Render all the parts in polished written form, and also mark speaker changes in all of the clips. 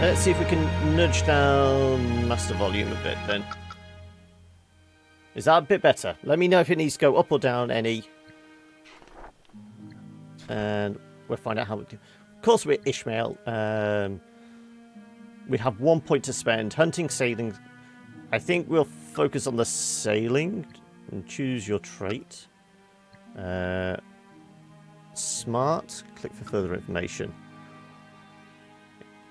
Speaker 1: Let's see if we can nudge down master volume a bit then. Is that a bit better? Let me know if it needs to go up or down any. And we'll find out how we do. Of course, we're Ishmael. We have 1 point to spend. Hunting, sailing. I think we'll focus on the sailing and choose your trait. Smart. Click for further information.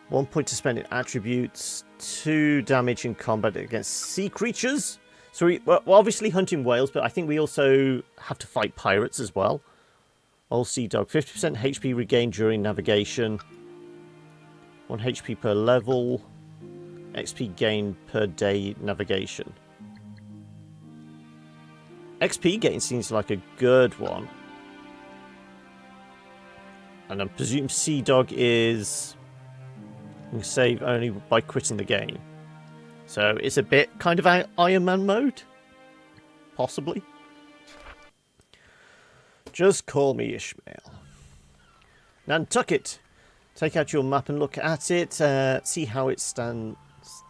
Speaker 1: 1 point to spend in attributes. 2 damage in combat against sea creatures. So we're obviously hunting whales, but I think we also have to fight pirates as well. Old Sea Dog. 50% HP regained during navigation. 1 HP per level. XP gain per day navigation. XP gain seems like a good one. And I presume Sea Dog is... You can save only by quitting the game. So it's a bit kind of Iron Man mode? Possibly. Just call me Ishmael. Nantucket. Take out your map and look at it. See how it stands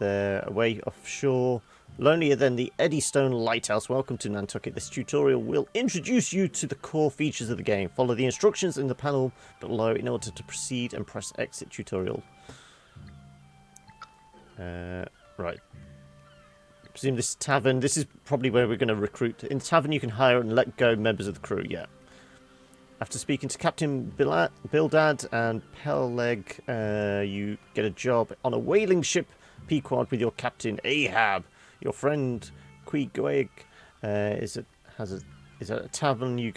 Speaker 1: there away offshore. Lonelier than the Eddystone Lighthouse. Welcome to Nantucket. This tutorial will introduce you to the core features of the game. Follow the instructions in the panel below in order to proceed and press exit tutorial. Right. I presume this tavern, this is probably where we're going to recruit. In the tavern you can hire and let go members of the crew, yeah. After speaking to Captain Bildad and Peleg, you get a job on a whaling ship, Pequod, with your captain Ahab. Your friend Queegoeg is at a tavern. You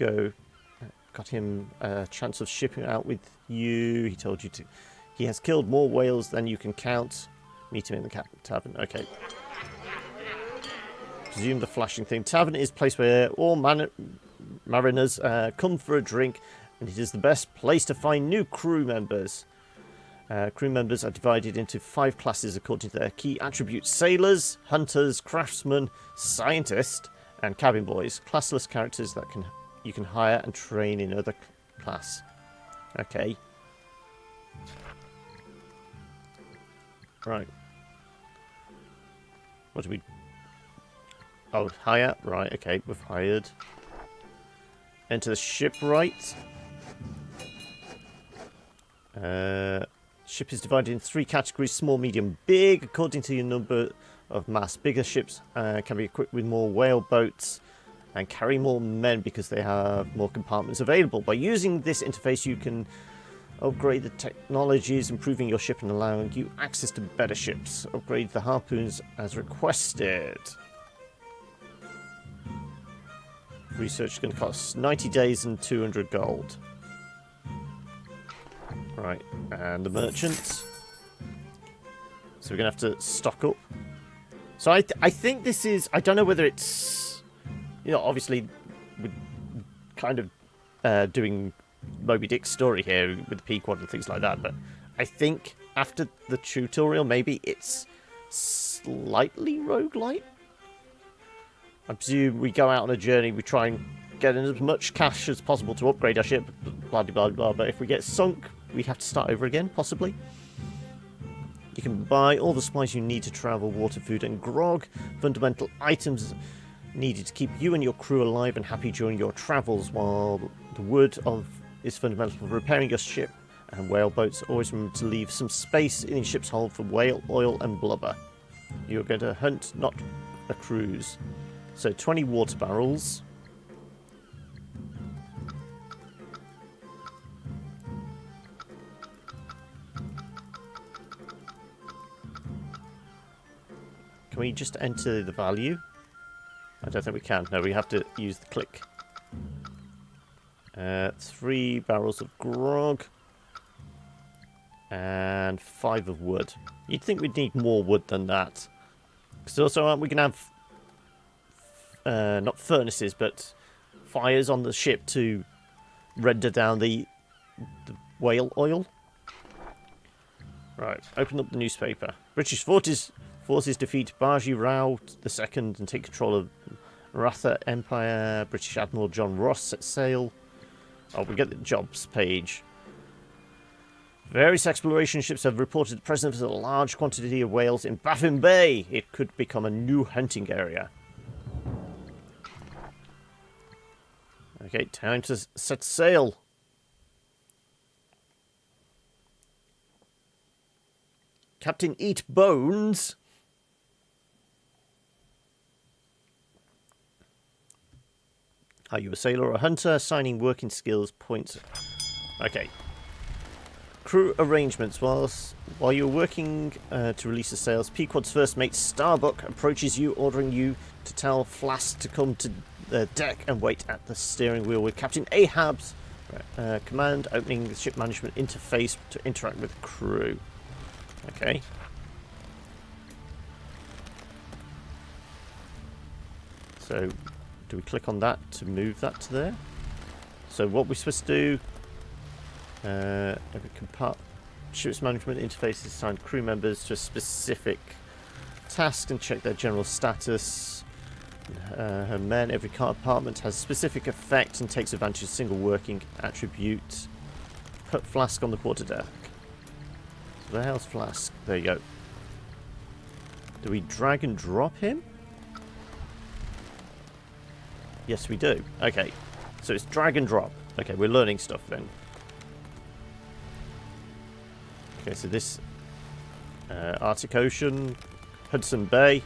Speaker 1: got him a chance of shipping out with you. He told you to. He has killed more whales than you can count. Meet him in the tavern. Okay. Presume the flashing thing. Tavern is a place where all mariners come for a drink, and it is the best place to find new crew members. Crew members are divided into 5 classes according to their key attributes: sailors, hunters, craftsmen, scientists, and cabin boys. Classless characters that you can hire and train in other class. Okay. Right. What do we... Oh, hire. Right, okay, we've hired. Enter the shipwright. Ship is divided in 3 categories: small, medium, big, according to your number of mass. Bigger ships can be equipped with more whale boats and carry more men because they have more compartments available. By using this interface, you can upgrade the technologies, improving your ship and allowing you access to better ships. Upgrade the harpoons as requested. Research is going to cost 90 days and 200 gold. Right, and the merchants. So we're going to have to stock up. So I think this is... I don't know whether it's... You know, obviously, we're kind of doing Moby Dick's story here with the Pequod and things like that, but I think after the tutorial, maybe it's slightly roguelite. I presume we go out on a journey, we try and get in as much cash as possible to upgrade our ship, blah, blah, blah, blah, but if we get sunk, we have to start over again, possibly. You can buy all the supplies you need to travel: water, food, and grog. Fundamental items needed to keep you and your crew alive and happy during your travels, while the wood is fundamental for repairing your ship and whale boats. Always remember to leave some space in your ship's hold for whale oil and blubber. You're going to hunt, not a cruise. So 20 water barrels. Can we just enter the value? I don't think we can. No, we have to use the click. 3 barrels of grog. And 5 of wood. You'd think we'd need more wood than that. Because also, aren't we going to have... not furnaces, but fires on the ship to render down the whale oil? Right, open up the newspaper. British forces defeat Baji Rao II and take control of Maratha Empire. British Admiral John Ross sets sail. Oh, we get the jobs page. Various exploration ships have reported the presence of a large quantity of whales in Baffin Bay. It could become a new hunting area. Okay, time to set sail. Captain Eat Bones. Are you a sailor or a hunter? Assigning working skills points. Okay. Crew arrangements. While you're working to release the sails, Pequod's first mate Starbuck approaches you, ordering you to tell Flask to come to the deck and wait at the steering wheel with Captain Ahab's command, opening the ship management interface to interact with the crew. Okay. So, do we click on that to move that to there? So what we're supposed to do... every ship's management interface assigned crew members to a specific task and check their general status. Her men, every compartment has specific effect and takes advantage of a single working attribute. Put Flask on the quarterdeck. So the hell's Flask? There you go. Do we drag and drop him? Yes, we do. Okay. So it's drag and drop. Okay, we're learning stuff then. Okay, so this Arctic Ocean, Hudson Bay.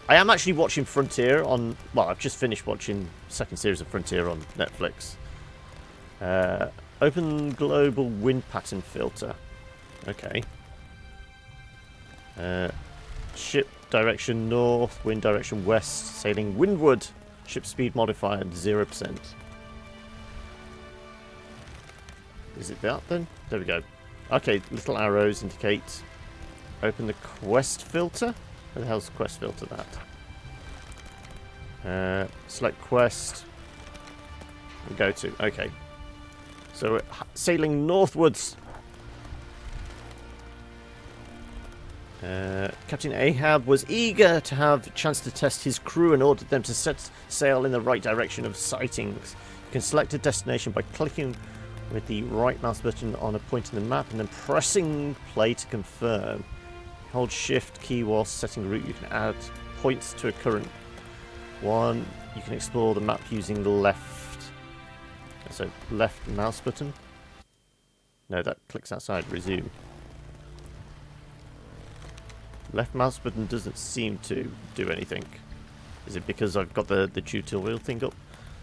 Speaker 1: I am actually watching Frontier on... Well, I've just finished watching the second series of Frontier on Netflix. Open global wind pattern filter. Okay. Ship direction north, wind direction west, sailing windward. Ship speed modifier 0%. Is it that then? There we go. Okay, little arrows indicate. Open the quest filter. Where the hell's the quest filter that? Select quest. And go to. Okay. So we're sailing northwards. Captain Ahab was eager to have a chance to test his crew and ordered them to set sail in the right direction of sightings. You can select a destination by clicking with the right mouse button on a point in the map and then pressing play to confirm. Hold shift key while setting route. You can add points to a current one. You can explore the map using the left. So left mouse button. No, that clicks outside. Resume. Left mouse button doesn't seem to do anything. Is it because I've got the tutorial thing up?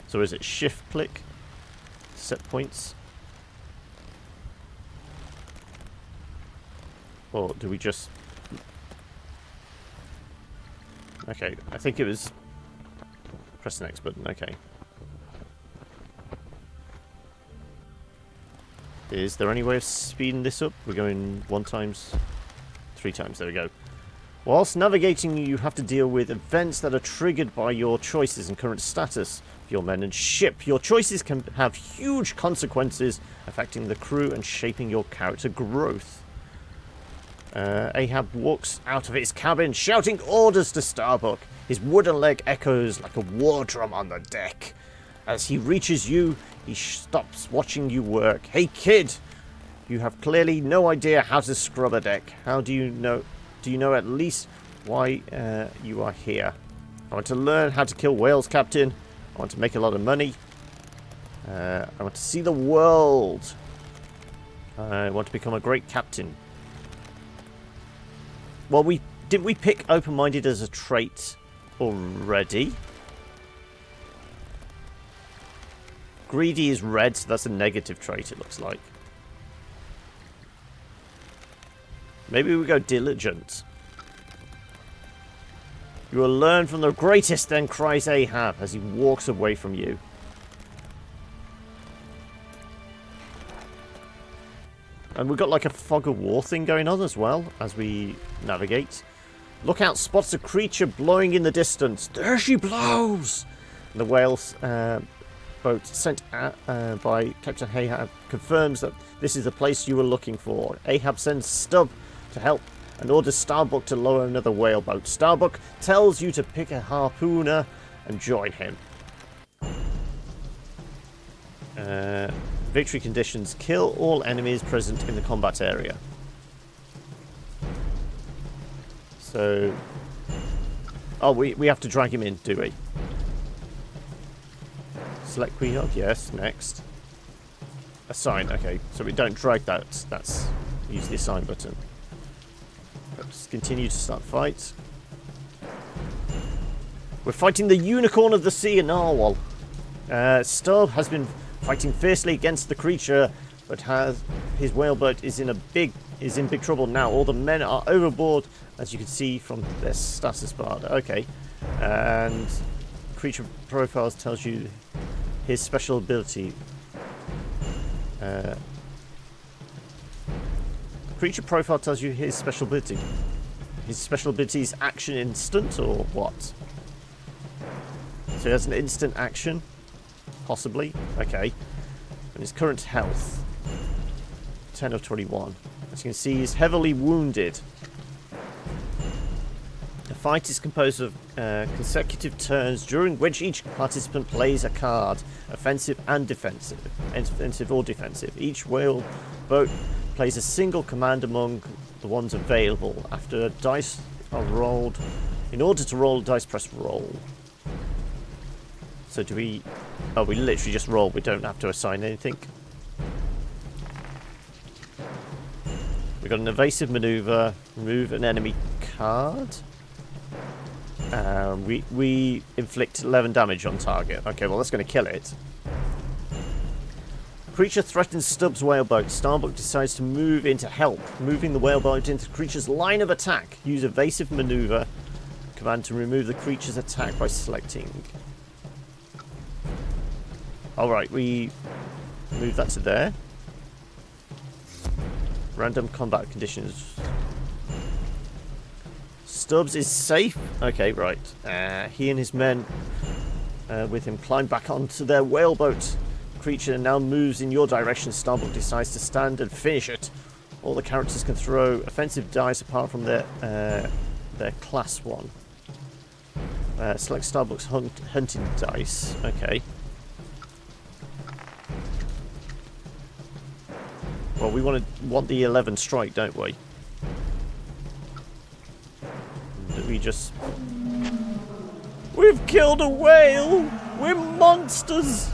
Speaker 1: So is it shift click? Set points? Or do we just... Okay, I think it was... Press the next button, okay. Is there any way of speeding this up? We're going 1 times, 3 times, there we go. Whilst navigating, you have to deal with events that are triggered by your choices and current status of your men and ship. Your choices can have huge consequences, affecting the crew and shaping your character growth. Ahab walks out of his cabin, shouting orders to Starbuck. His wooden leg echoes like a war drum on the deck. As he reaches you, he stops watching you work. Hey kid, you have clearly no idea how to scrub a deck. How do you know? Do you know at least why you are here? I want to learn how to kill whales, Captain. I want to make a lot of money. I want to see the world. I want to become a great captain. Well, didn't we pick open-minded as a trait already? Greedy is red, so that's a negative trait, it looks like. Maybe we go diligent. You will learn from the greatest, then cries Ahab as he walks away from you. And we've got like a fog of war thing going on as well as we navigate. Lookout spots a creature blowing in the distance. There she blows! And the whale's boat sent by Captain Ahab confirms that this is the place you were looking for. Ahab sends Stubb to help and orders Starbuck to lower another whaleboat. Starbuck tells you to pick a harpooner and join him. Victory conditions. Kill all enemies present in the combat area. So... Oh, we have to drag him in, do we? Select Pequod, yes, next. Assign, okay. So we don't drag that. That's... Use the assign button. Let's continue to start fight. We're fighting the unicorn of the sea, a narwhal. Stubb has been fighting fiercely against the creature, but his whaleboat is in big trouble now. All the men are overboard, as you can see from their status bar. Okay, and creature profiles tells you his special ability. Creature profile tells you his special ability. His special ability is action instant or what? So he has an instant action, possibly. Okay. And his current health, 10 of 21. As you can see, he's heavily wounded. The fight is composed of consecutive turns during which each participant plays a card, offensive and defensive, offensive or defensive. Each whale boat plays a single command among the ones available. After dice are rolled, in order to roll a dice, press roll. So do we... Oh, we literally just roll. We don't have to assign anything. We've got an evasive maneuver. Remove an enemy card. We inflict 11 damage on target. Okay, well that's going to kill it. Creature threatens Stubb's whaleboat. Starbuck decides to move in to help, moving the whaleboat into the creature's line of attack. Use evasive maneuver command to remove the creature's attack by selecting. Alright, we move that to there. Random combat conditions. Stubbs is safe. Okay, right. He and his men with him climb back onto their whaleboat. Creature now moves in your direction. Starbuck decides to stand and finish it. All the characters can throw offensive dice apart from their class one. Select Starbuck's hunting dice. Okay. Well, we want the 11 strike, don't we? We just... We've killed a whale! We're monsters!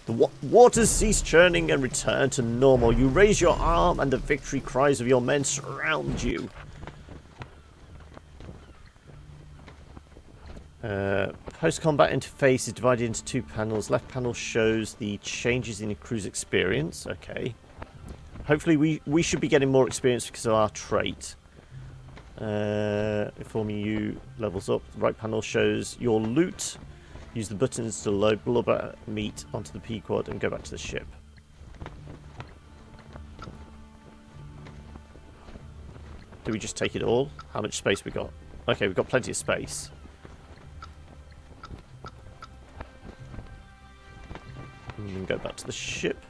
Speaker 1: The waters cease churning and return to normal. You raise your arm and the victory cries of your men surround you. Post-combat interface is divided into two panels. Left panel shows the changes in your crew's experience. Okay. Hopefully we should be getting more experience because of our trait. Informing you levels up. The right panel shows your loot. Use the buttons to load blubber meat onto the Pequod and go back to the ship. Do we just take it all? How much space we got? Okay, we've got plenty of space. And then go back to the ship.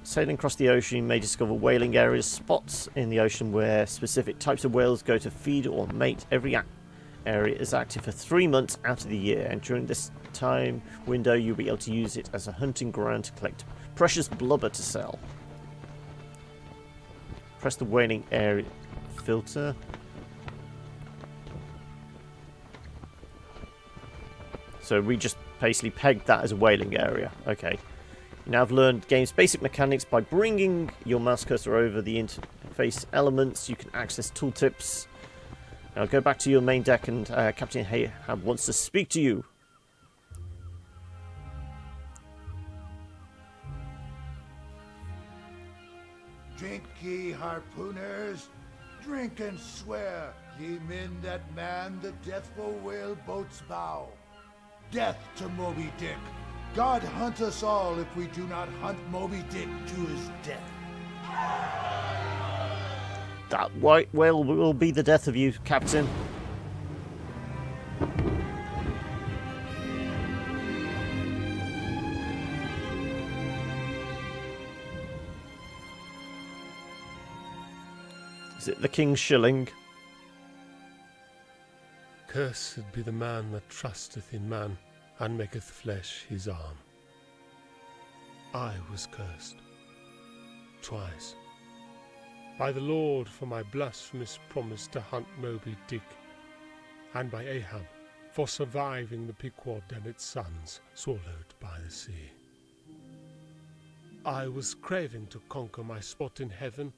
Speaker 1: Sailing across the ocean, you may discover whaling areas, spots in the ocean where specific types of whales go to feed or mate. Every area is active for 3 months out of the year, and during this time window you'll be able to use it as a hunting ground to collect precious blubber to sell. Press the whaling area filter. So we just basically pegged that as a whaling area. Okay. You now have learned the game's basic mechanics. By bringing your mouse cursor over the interface elements, you can access tooltips. Now go back to your main deck and Captain Ahab wants to speak to you.
Speaker 2: Drink ye, harpooners, drink and swear, ye men that man the deathful whale boat's bow. Death to Moby Dick. God hunt us all if we do not hunt Moby Dick to his death.
Speaker 1: That white whale will be the death of you, Captain. Is it the King's Shilling?
Speaker 3: Cursed be the man that trusteth in man, and maketh flesh his arm. I was cursed twice by the Lord for my blasphemous promise to hunt Moby Dick, and by Ahab for surviving the Pequod and its sons swallowed by the sea. I was craving to conquer my spot in heaven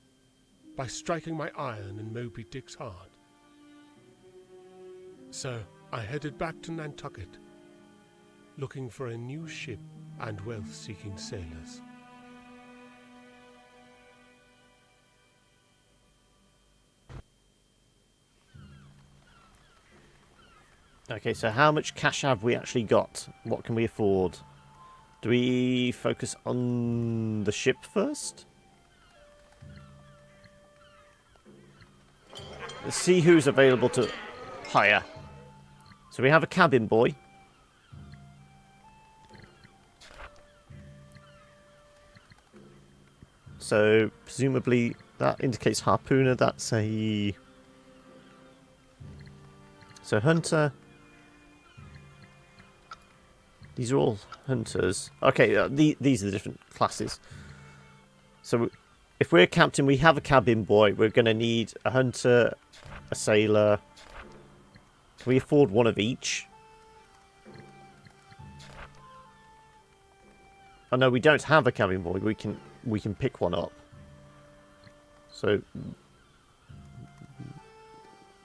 Speaker 3: by striking my iron in Moby Dick's heart. So I headed back to Nantucket, looking for a new ship and wealth-seeking sailors.
Speaker 1: Okay, so how much cash have we actually got? What can we afford? Do we focus on the ship first? Let's see who's available to hire. So we have a cabin boy. So presumably that indicates harpooner. That's a... So hunter... These are all hunters. Okay, these are the different classes. So if we're a captain, we have a cabin boy. We're going to need a hunter, a sailor. Can we afford one of each? Oh no, we don't have a cabin boy. We can pick one up. So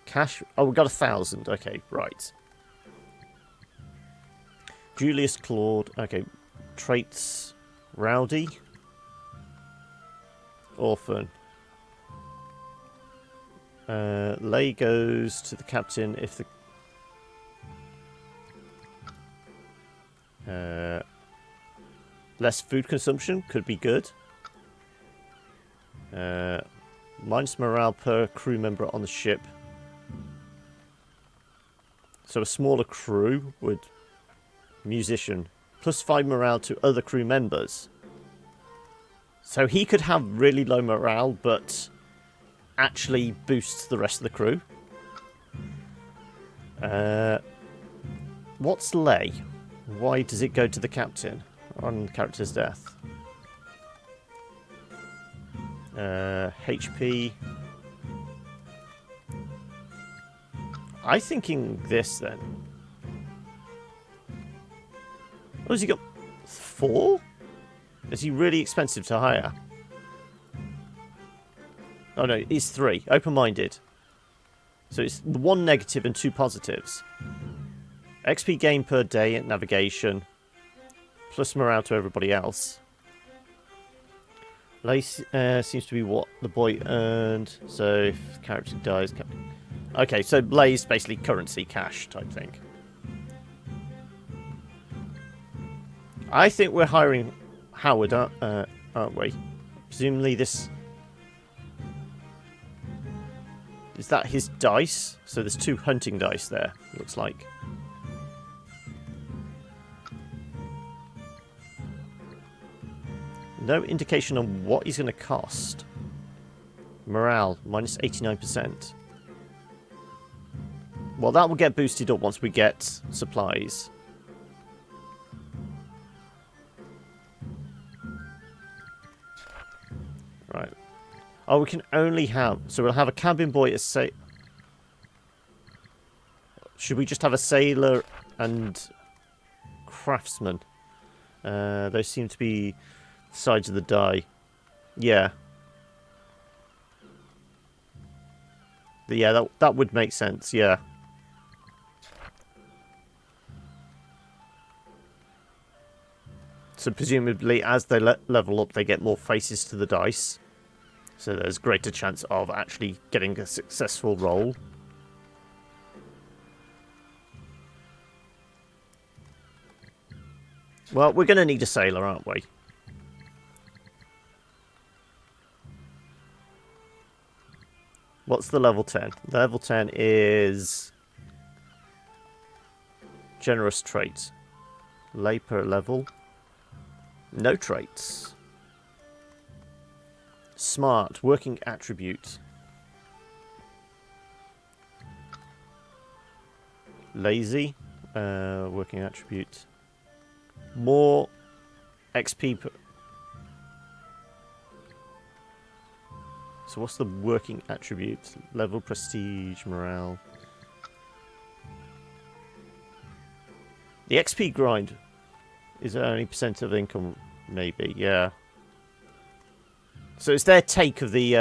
Speaker 1: cash. Oh, we got 1,000. Okay, right. Julius Claude. Okay. Traits. Rowdy. Orphan. Lay goes to the captain if the... less food consumption could be good. Minus morale per crew member on the ship. So a smaller crew would... Musician. Plus 5 morale to other crew members. So he could have really low morale, but actually boosts the rest of the crew. What's lay? Why does it go to the captain on character's death? HP. I'm thinking this then. Oh, has he got 4? Is he really expensive to hire? Oh no, he's 3. Open-minded. So it's 1 negative and 2 positives. XP gain per day at navigation. Plus morale to everybody else. Lace seems to be what the boy earned. So if the character dies... Okay, so Blaze basically currency cash type thing. I think we're hiring Howard, aren't we? Presumably this... Is that his dice? So there's 2 hunting dice there, looks like. No indication on what he's going to cost. Morale, minus 89%. Well, that will get boosted up once we get supplies. Right. Oh, we can only have... So we'll have a cabin boy, should we just have a sailor and craftsman? Those seem to be sides of the die. Yeah. Yeah, that would make sense, yeah. So presumably as they level up, they get more faces to the dice. So there's greater chance of actually getting a successful roll. Well, we're going to need a sailor, aren't we? What's the level 10? The level 10 is... Generous trait. Lay per level. No traits. Smart. Working attribute. Lazy. Working attribute. More XP. So what's the working attribute? Level, prestige, morale. The XP grind is only percent of income, maybe. Yeah. So it's their take of the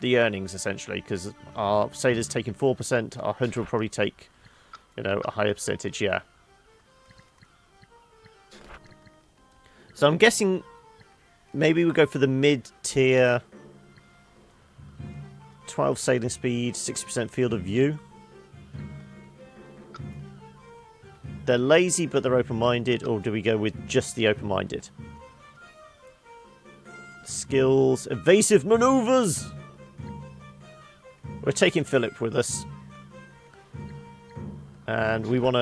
Speaker 1: earnings essentially, because our sailor's taking 4%. Our hunter will probably take, you know, a higher percentage. Yeah. So I'm guessing maybe we go for the mid-tier. 12 sailing speed, 60% field of view. They're lazy, but they're open-minded, or do we go with just the open-minded? Skills, evasive maneuvers. We're taking Philip with us, and we want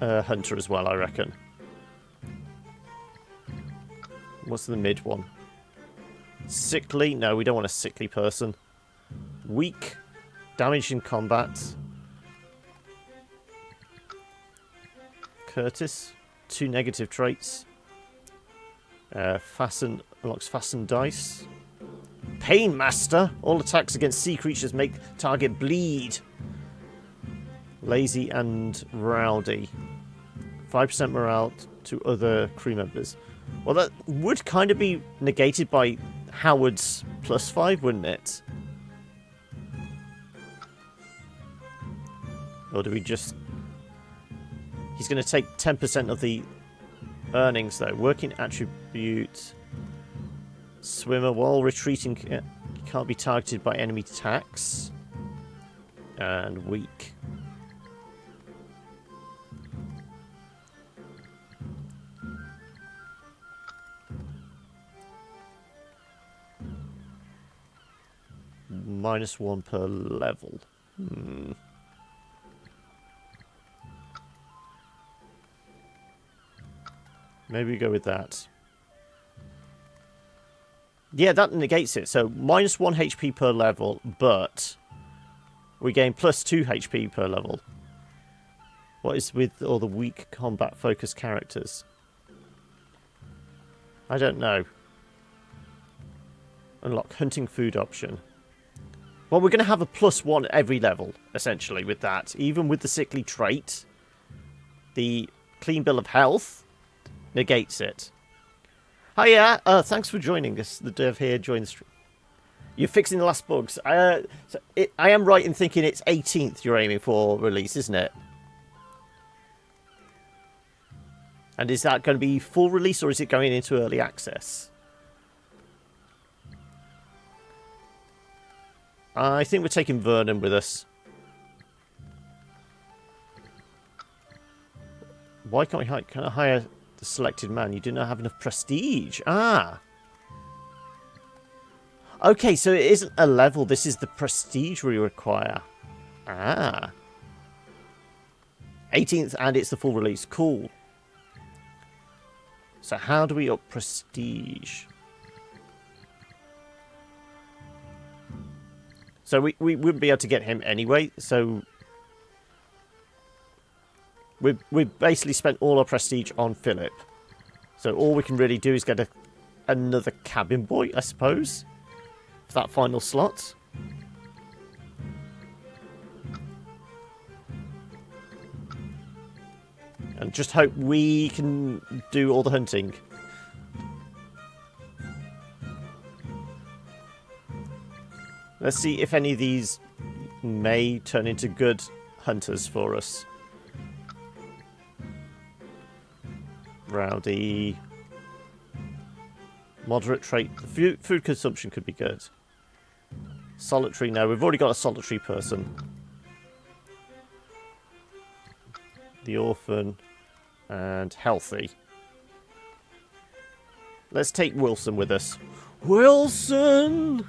Speaker 1: a hunter as well, I reckon. What's the mid one? Sickly? No, we don't want a sickly person. Weak. Damage in combat. Curtis. 2 negative traits. Fasten. Unlocks fasten dice. Pain Master. All attacks against sea creatures make target bleed. Lazy and rowdy. 5% morale to other crew members. Well, that would kind of be negated by Howard's +5, wouldn't it? Or do we just... He's going to take 10% of the earnings, though. Working attribute. Swimmer. While retreating, can't be targeted by enemy attacks. And weak. -1 per level. Maybe we go with that. Yeah, that negates it. So -1 HP per level, but we gain +2 HP per level. What is with all the weak combat focused characters? I don't know. Unlock hunting food option. Well, we're going to have a +1 every level, essentially, with that. Even with the sickly trait, the clean bill of health negates it. Hiya! Thanks for joining us. The dev here joined the stream. You're fixing the last bugs. I am right in thinking it's 18th you're aiming for release, isn't it? And is that going to be full release, or is it going into early access? I think we're taking Vernon with us. Why can't we hire the selected man? You do not have enough prestige. Ah. Okay, so it isn't a level. This is the prestige we require. Ah. 18th, and it's the full release. Cool. So how do we up prestige? So we wouldn't be able to get him anyway, so we've basically spent all our prestige on Philip. So all we can really do is get another cabin boy, I suppose, for that final slot. And just hope we can do all the hunting. Let's see if any of these may turn into good hunters for us. Rowdy. Moderate trait. Food consumption could be good. Solitary, no. We've already got a solitary person. The orphan. And healthy. Let's take Wilson with us. Wilson!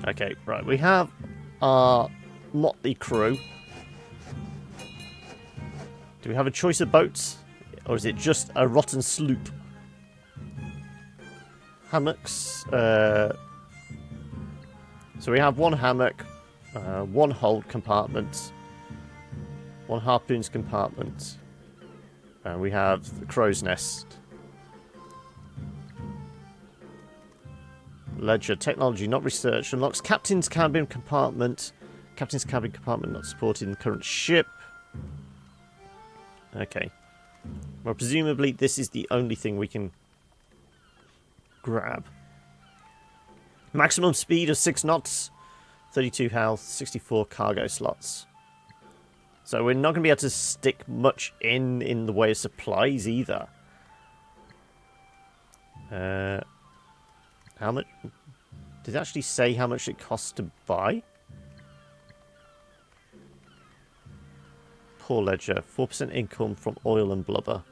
Speaker 1: Okay, right. We have our motley crew. Do we have a choice of boats? Or is it just a rotten sloop? Hammocks. So we have one hammock, one hold compartment, one harpoons compartment, and we have the crow's nest. Ledger, technology not researched, unlocks captain's cabin compartment. Captain's cabin compartment not supported in the current ship. Okay. Well, presumably this is the only thing we can grab. Maximum speed of 6 knots, 32 health, 64 cargo slots. So we're not going to be able to stick much in the way of supplies either. How much? Did it actually say how much it costs to buy? Poor ledger. 4% income from oil and blubber.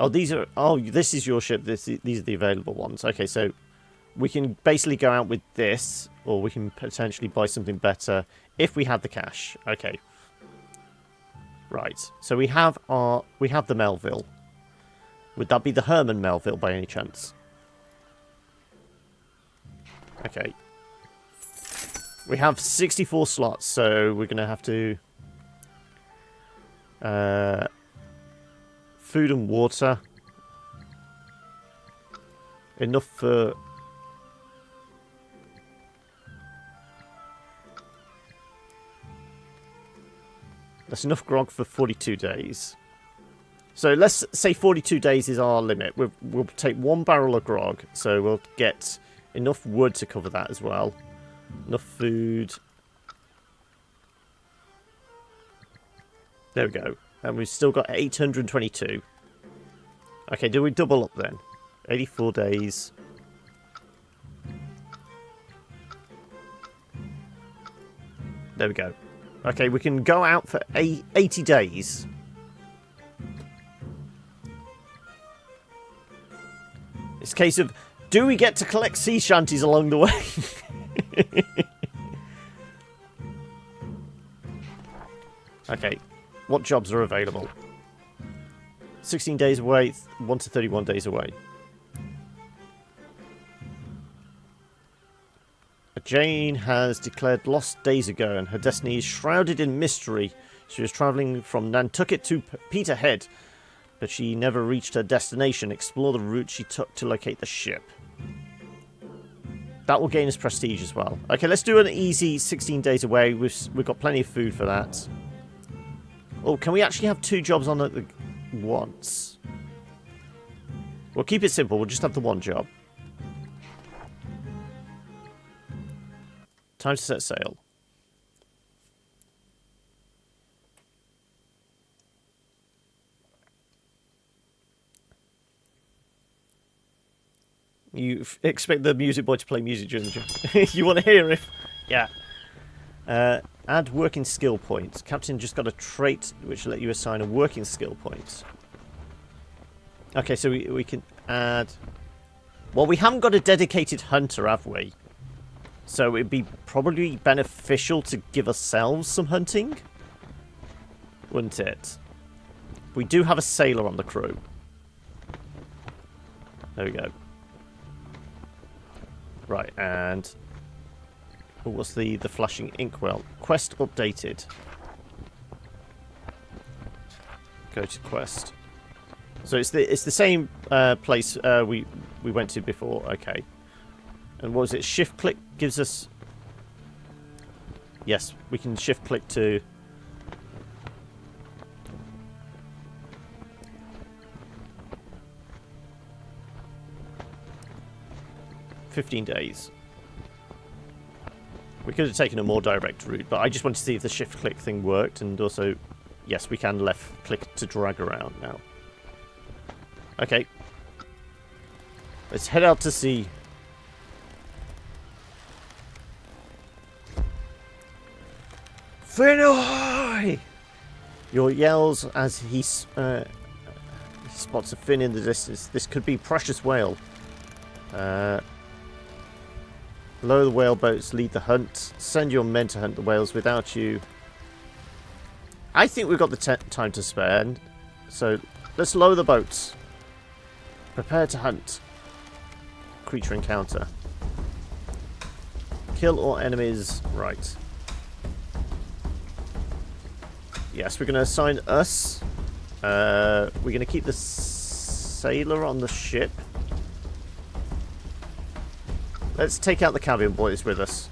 Speaker 1: Oh, these are... Oh, this is your ship. These are the available ones. Okay, so we can basically go out with this, or we can potentially buy something better if we had the cash. Okay. Right. So we have the Melville. Would that be the Herman Melville by any chance? Okay. We have 64 slots, so we're going to have to... food and water. Enough for... That's enough grog for 42 days. So let's say 42 days is our limit. We'll take 1 barrel of grog, so we'll get enough wood to cover that as well. Enough food. There we go. And we've still got 822. Okay, do we double up then? 84 days. There we go. Okay, we can go out for 80 days. It's a case of, do we get to collect sea shanties along the way? Okay, what jobs are available? 16 days away, 1 to 31 days away. Jane has declared lost days ago, and her destiny is shrouded in mystery. She was travelling from Nantucket to Peterhead, but she never reached her destination. Explore the route she took to locate the ship. That will gain us prestige as well. Okay, let's do an easy 16 days away. We've got plenty of food for that. Oh, can we actually have 2 jobs on at once? We'll keep it simple. We'll just have the 1 job. Time to set sail. You expect the music boy to play music during the job. You want to hear if... Yeah. Add working skill points. Captain just got a trait which will let you assign a working skill point. Okay, so we can add... Well, we haven't got a dedicated hunter, have we? So it'd be probably beneficial to give ourselves some hunting. Wouldn't it? We do have a sailor on the crew. There we go. Right, and... Oh, what's the flashing inkwell? Quest updated. Go to quest. So it's the same place we went to before. Okay. And what was it? Shift click gives us... Yes, we can shift click to... ...15 days. We could have taken a more direct route, but I just wanted to see if the shift click thing worked, and also, yes, we can left click to drag around now. Okay. Let's head out to sea. Fin! Your yells as he spots a fin in the distance. This could be precious whale. Lower the whale boats, lead the hunt. Send your men to hunt the whales without you. I think we've got the time to spare. So let's lower the boats. Prepare to hunt. Creature encounter. Kill all enemies. Right. Yes, we're going to assign us. We're going to keep the sailor on the ship. Let's take out the cabin boys with us.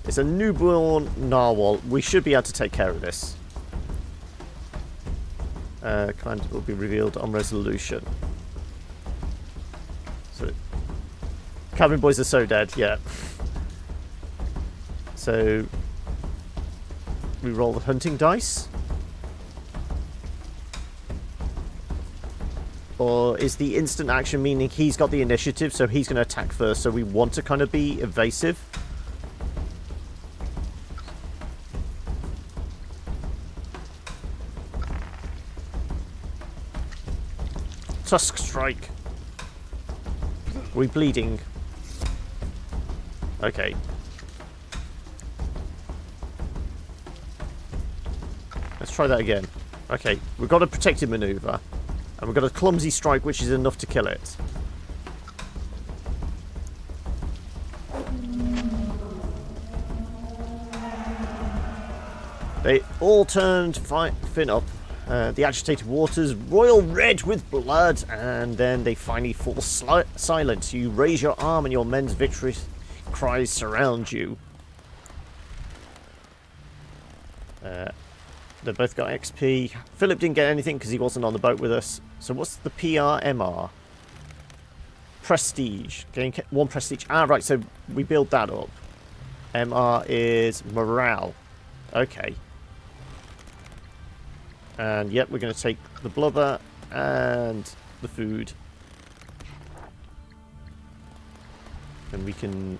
Speaker 1: It's a newborn narwhal. We should be able to take care of this. Command will be revealed on resolution. So, cabin boys are so dead, yeah. So, we roll the hunting dice. Or is the instant action meaning he's got the initiative, so he's going to attack first, so we want to kind of be evasive? Tusk strike. Are we bleeding? Okay. Let's try that again. Okay, we've got a protected maneuver. And we've got a clumsy strike, which is enough to kill it. They all turned fin up. The agitated waters royal red with blood, and then they finally fall silent. You raise your arm and your men's victory cries surround you. They both got XP. Philip didn't get anything because he wasn't on the boat with us. So what's the PRMR? Prestige. Getting 1 prestige. Ah, right, so we build that up. MR is morale. Okay. And yep, we're going to take the blubber and the food. And we can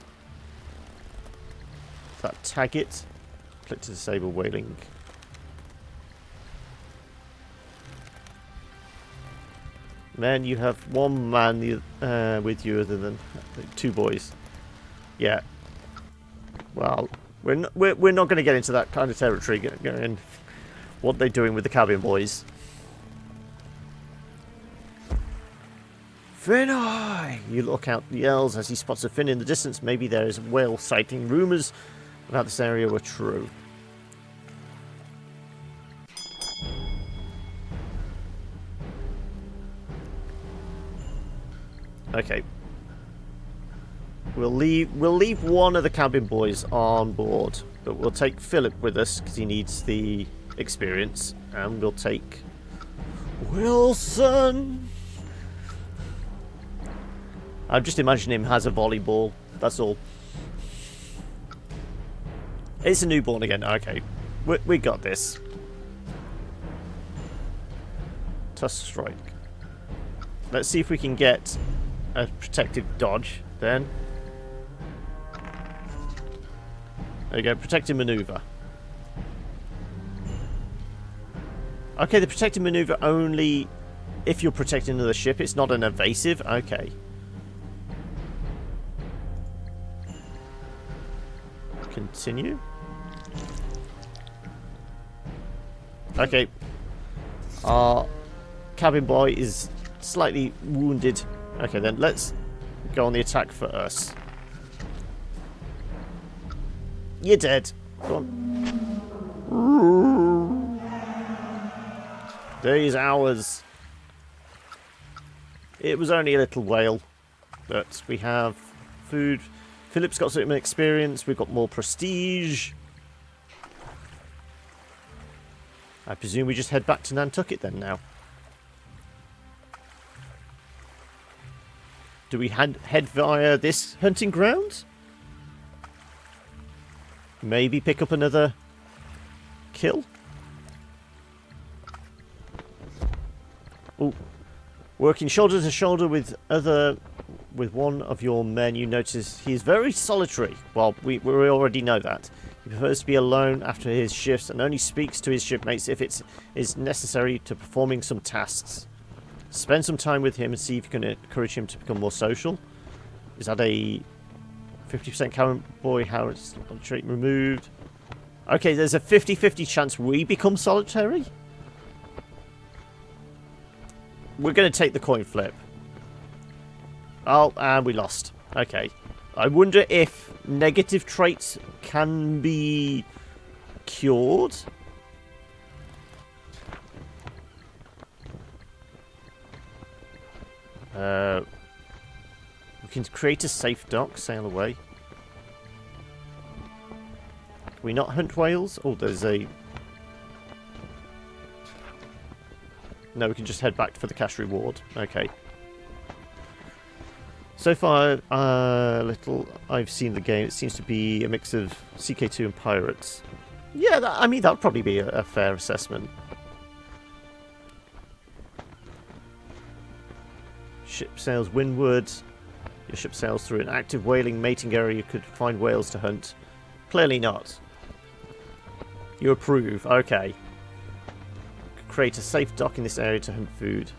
Speaker 1: tag it. Click to disable whaling. Man, you have 1 man with you other than 2 boys. Yeah. Well, we're not going to get into that kind of territory. Going what they're doing with the cabin boys. Finnoy! You look out the yells as he spots a fin in the distance. Maybe there is a whale sighting. Rumours about this area were true. Okay. We'll leave 1 of the cabin boys on board, but we'll take Philip with us because he needs the experience, and we'll take Wilson. I'm just imagining him has a volleyball. That's all. It's a newborn again. Okay, we got this. Tusk strike. Let's see if we can get a protective dodge then. There you go, protective maneuver. Okay, the protective maneuver only if you're protecting another ship. It's not an evasive. Okay. Continue. Okay. Our cabin boy is slightly wounded. Okay, then let's go on the attack for us. You're dead. Go on. These hours. It was only a little whale, but we have food. Philip's got some experience. We've got more prestige. I presume we just head back to Nantucket then now. Do we head via this hunting ground? Maybe pick up another kill? Ooh. Working shoulder to shoulder with one of your men, you notice he is very solitary. Well, we already know that. He prefers to be alone after his shifts and only speaks to his shipmates if it is necessary to performing some tasks. Spend some time with him and see if you can encourage him to become more social. Is that a 50% cowboy Howard's trait removed? Okay, there's a 50-50 chance we become solitary. We're going to take the coin flip. Oh, and we lost. Okay. I wonder if negative traits can be cured. We can create a safe dock, sail away. Can we not hunt whales? Oh, there's a... No, we can just head back for the cash reward. Okay. So far, little I've seen the game, it seems to be a mix of CK2 and pirates. Yeah, I mean, that would probably be a fair assessment. Ship sails windward. Your ship sails through an active whaling mating area. You could find whales to hunt. Clearly not. You approve. Okay. Create a safe dock in this area to hunt food.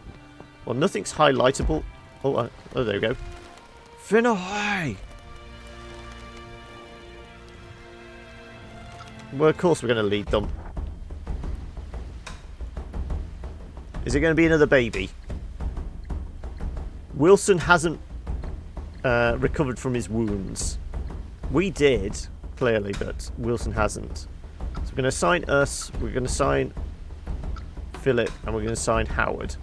Speaker 1: Well, nothing's highlightable. Oh, there we go. Fin ahoy! Well, of course we're going to lead them. Is it going to be another baby? Wilson hasn't recovered from his wounds. We did, clearly, but Wilson hasn't. So we're going to assign us, we're going to assign Philip, and we're going to assign Howard.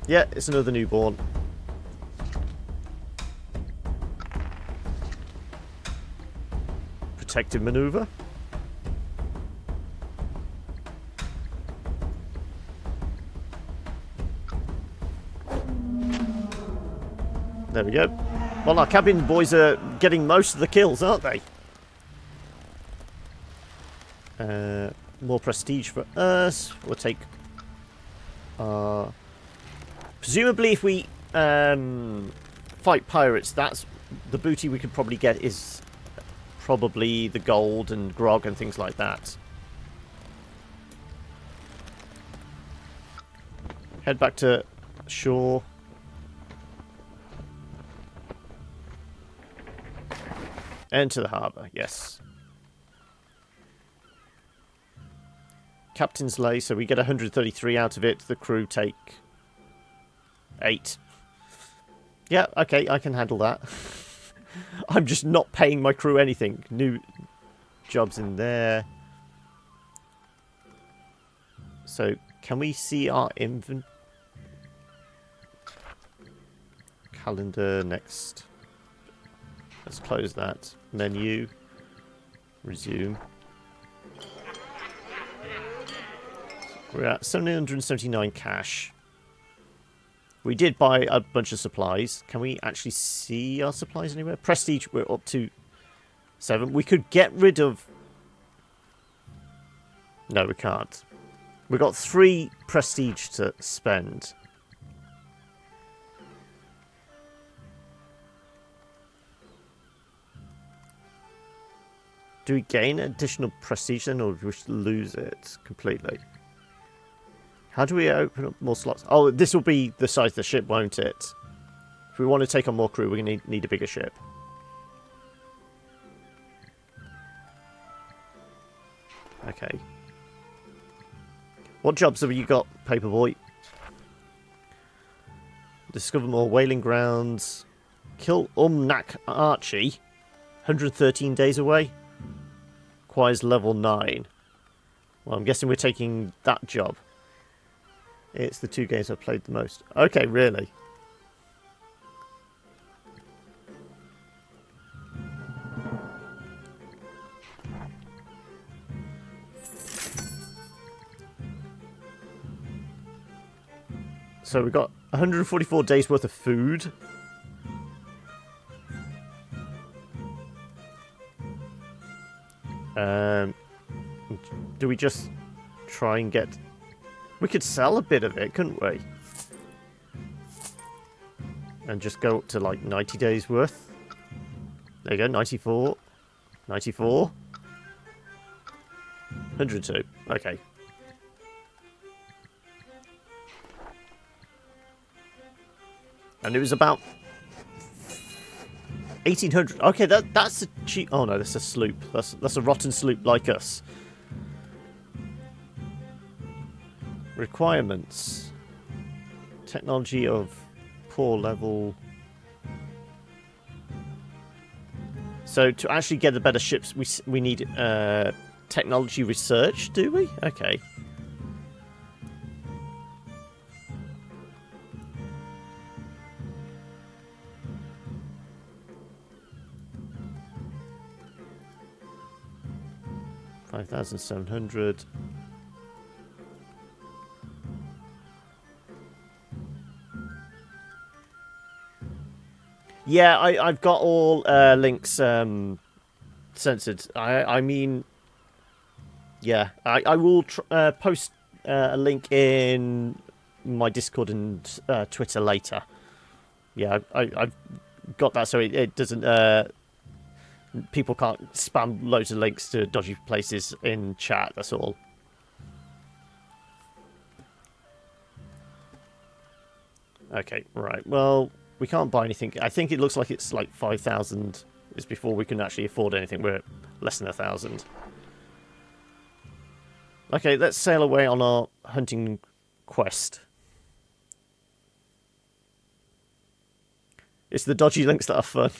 Speaker 1: Yeah, it's another newborn. Protective maneuver. There we go. Well, our cabin boys are getting most of the kills, aren't they? More prestige for us. We'll take... presumably if we fight pirates, that's the booty we could probably get is probably the gold and grog and things like that. Head back to shore. Enter the harbour, yes. Captain's lay, so we get 133 out of it. The crew take 8. Yeah, okay, I can handle that. I'm just not paying my crew anything. New jobs in there. So, can we see our inventory? Calendar next. Let's close that. Menu. Resume. We're at 779 cash. We did buy a bunch of supplies. Can we actually see our supplies anywhere? Prestige, we're up to 7. We could get rid of... No, we can't. We've got 3 prestige to spend. Do we gain additional prestige then, or do we lose it completely? How do we open up more slots? Oh, this will be the size of the ship, won't it? If we want to take on more crew, we're going to need a bigger ship. Okay. What jobs have you got, Paperboy? Discover more whaling grounds. Kill Umnak Archie. 113 days away. Requires level 9. Well, I'm guessing we're taking that job. It's the 2 games I've played the most. Okay, really? So we've got 144 days worth of food. Do we just try and get... We could sell a bit of it, couldn't we? And just go up to like 90 days worth. There you go, 94. 94. 102. Okay. And it was about 1800. Okay, that's a cheap. Oh no, that's a sloop. That's a rotten sloop like us. Requirements. Technology of poor level. So to actually get the better ships, we need technology research, do we? Okay. $5,700. Yeah, I've got all links censored. I mean, yeah, I will post a link in my Discord and Twitter later. Yeah, I've got that so it doesn't. People can't spam loads of links to dodgy places in chat. That's all. Okay, right. Well, we can't buy anything. I think it looks like it's like 5,000 is before we can actually afford anything. We're at less than 1,000. Okay, let's sail away on our hunting quest. It's the dodgy links that are fun.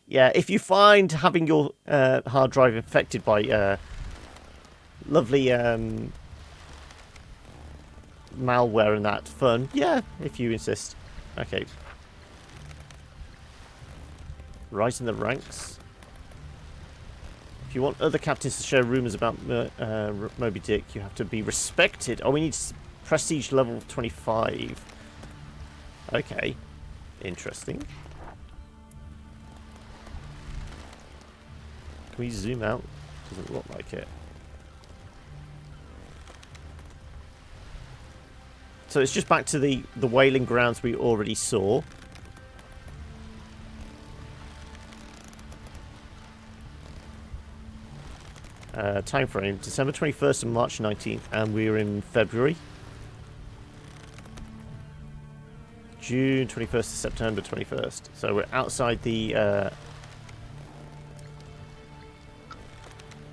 Speaker 1: Yeah, if you find having your hard drive infected by lovely malware and that fun, yeah, if you insist. Okay. Rise in the ranks. If you want other captains to share rumours about Moby Dick, you have to be respected. Oh, we need prestige level 25. Okay. Interesting. Can we zoom out? Doesn't look like it. So it's just back to the whaling grounds we already saw. Time frame, December 21st and March 19th, and we're in February. June 21st to September 21st. So we're outside the...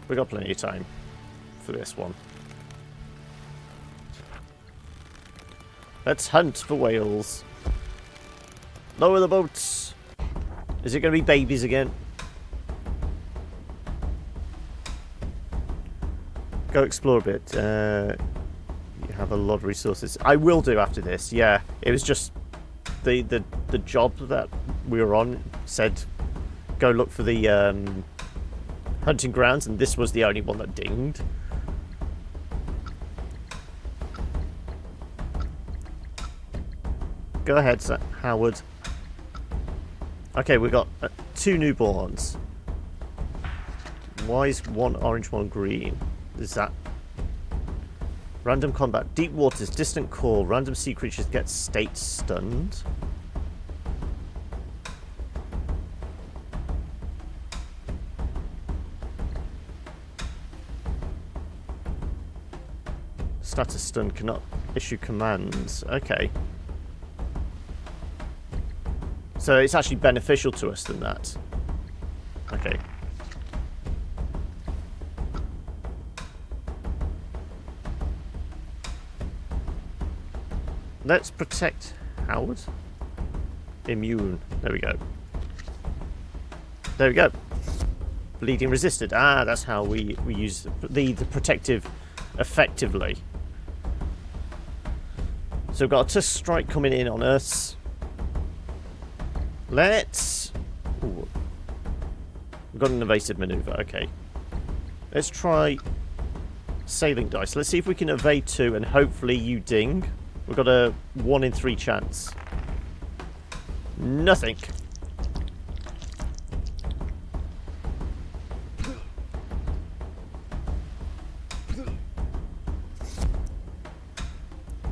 Speaker 1: we got plenty of time for this one. Let's hunt for whales. Lower the boats. Is it going to be babies again? Go explore a bit. You have a lot of resources. I will do after this. Yeah, it was just the job that we were on said go look for the hunting grounds, and this was the only one that dinged. Go ahead, Sir Howard. Okay, we got 2 newborns. Why is one orange, one green? Is that random combat? Deep waters, distant call. Random sea creatures get state stunned. Status stun, cannot issue commands. Okay. So it's actually beneficial to us than that. Okay. Let's protect Howard. Immune. There we go. There we go. Bleeding resisted. Ah, that's how we use the protective effectively. So we've got a tusk strike coming in on us. Let's... Ooh. We've got an evasive maneuver. Okay. Let's try sailing dice. Let's see if we can evade 2 and hopefully you ding. We've got a 1 in 3 chance. Nothing.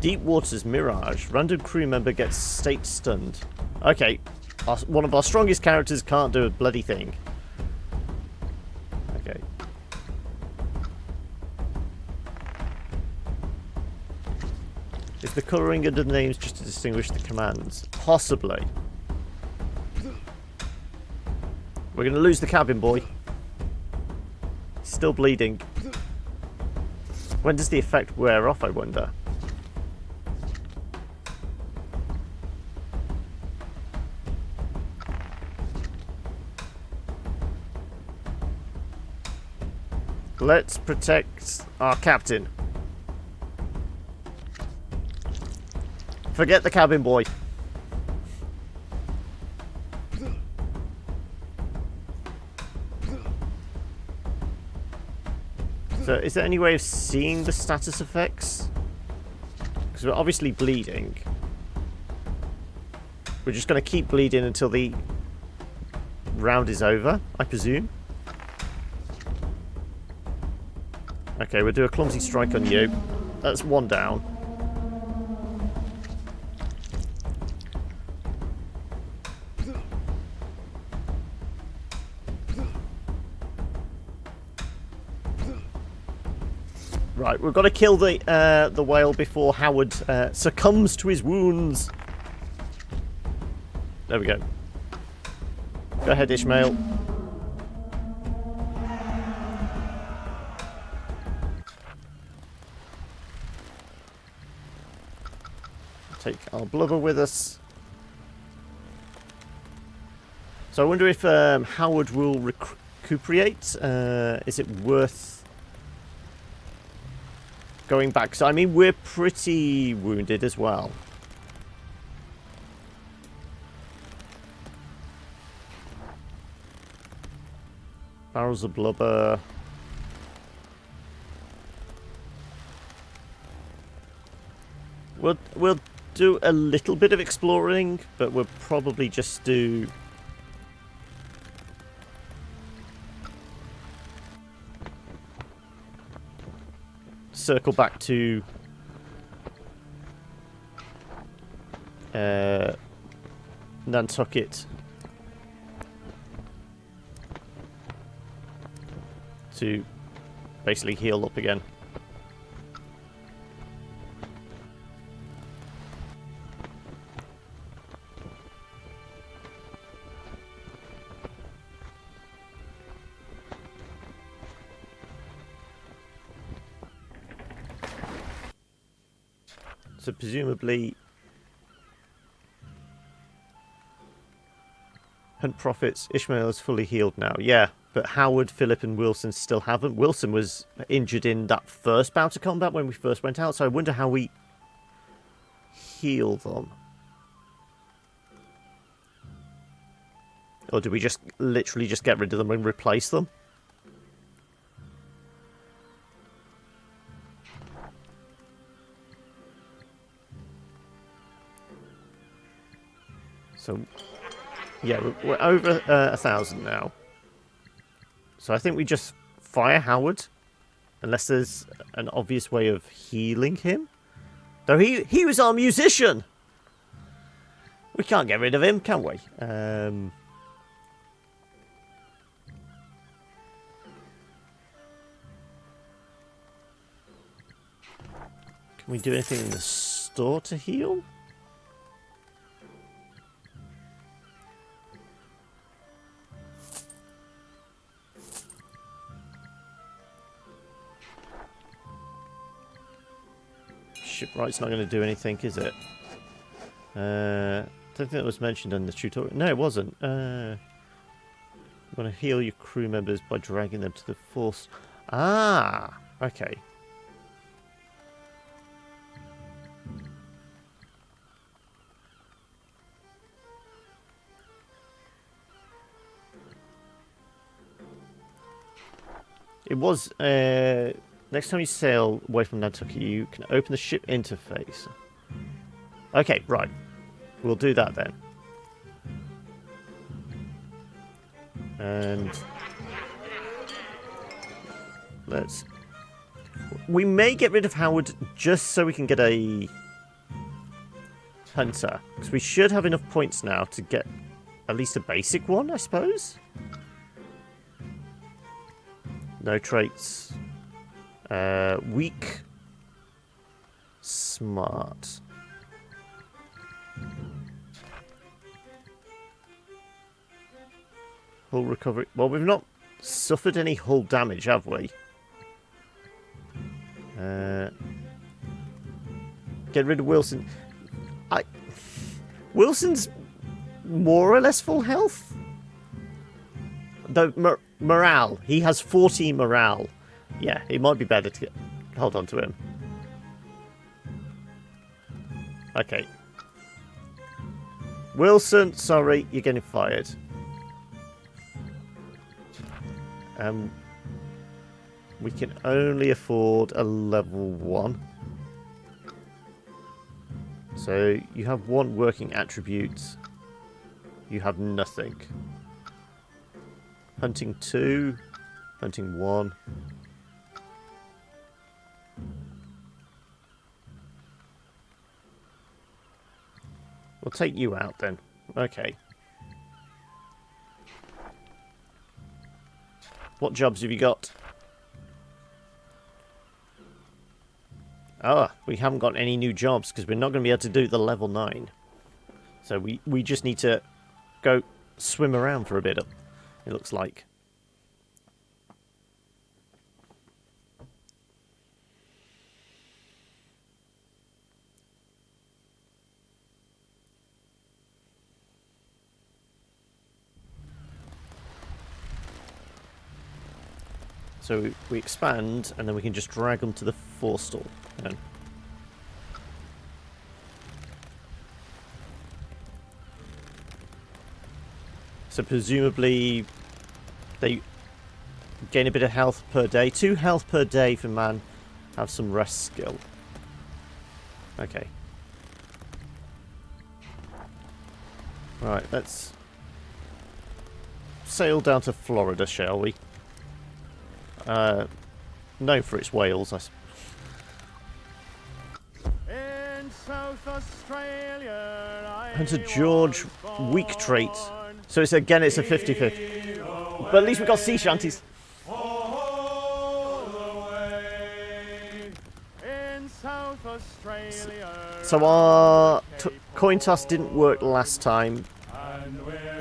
Speaker 1: Deep waters mirage. Random crew member gets state stunned. Okay. One of our strongest characters can't do a bloody thing. Okay. Is the colouring of the names just to distinguish the commands? Possibly. We're going to lose the cabin boy. Still bleeding. When does the effect wear off, I wonder? Let's protect our captain. Forget the cabin boy. So, is there any way of seeing the status effects? Because we're obviously bleeding. We're just going to keep bleeding until the round is over, I presume. Okay, we'll do a clumsy strike on you. That's one down. Right, we've got to kill the whale before Howard succumbs to his wounds. There we go. Go ahead, Ishmael. Take our blubber with us. So I wonder if Howard will recuperate. Is it worth going back? So I mean, we're pretty wounded as well. Barrels of blubber. We'll do a little bit of exploring, but we'll probably just do circle back to Nantucket to basically heal up again. So presumably hunt profits. Ishmael is fully healed now. Yeah, but Howard, Philip and Wilson still haven't. Wilson was injured in that first bout of combat when we first went out, so I wonder how we heal them. Or do we just literally just get rid of them and replace them? So, yeah, we're over 1,000 now. So I think we just fire Howard, unless there's an obvious way of healing him. Though he was our musician! We can't get rid of him, can we? Can we do anything in the store to heal? Shipwright's not going to do anything, is it? Don't think that was mentioned in the tutorial. No, it wasn't. You want to heal your crew members by dragging them to the force. Ah, okay. It was, next time you sail away from Nantucket, you can open the ship interface. Okay, right. We'll do that then. And let's... We may get rid of Howard just so we can get a hunter. Because we should have enough points now to get at least a basic one, I suppose. No traits. Weak. Smart. Hull recovery. Well, we've not suffered any hull damage, have we? Get rid of Wilson. Wilson's more or less full health. Though morale, he has 40 morale. Yeah, it might be better to hold on to him. Okay. Wilson, sorry, you're getting fired. We can only afford a level 1. So you have 1 working attribute. You have nothing. Hunting 2. Hunting 1. We'll take you out then. Okay. What jobs have you got? Ah, we haven't got any new jobs because we're not going to be able to do the level 9. So we just need to go swim around for a bit, it looks like. So we expand, and then we can just drag them to the forestall. Then. So presumably they gain a bit of health per day. 2 health per day for man. Have some rest skill. Okay. Right, let's sail down to Florida, shall we? Known for its whales, I suppose.
Speaker 4: In South Australia,
Speaker 1: Hunter George, weak trait. So it's a 50-50. But at least we've got sea shanties.
Speaker 4: in South Australia.
Speaker 1: So our coin toss didn't work last time.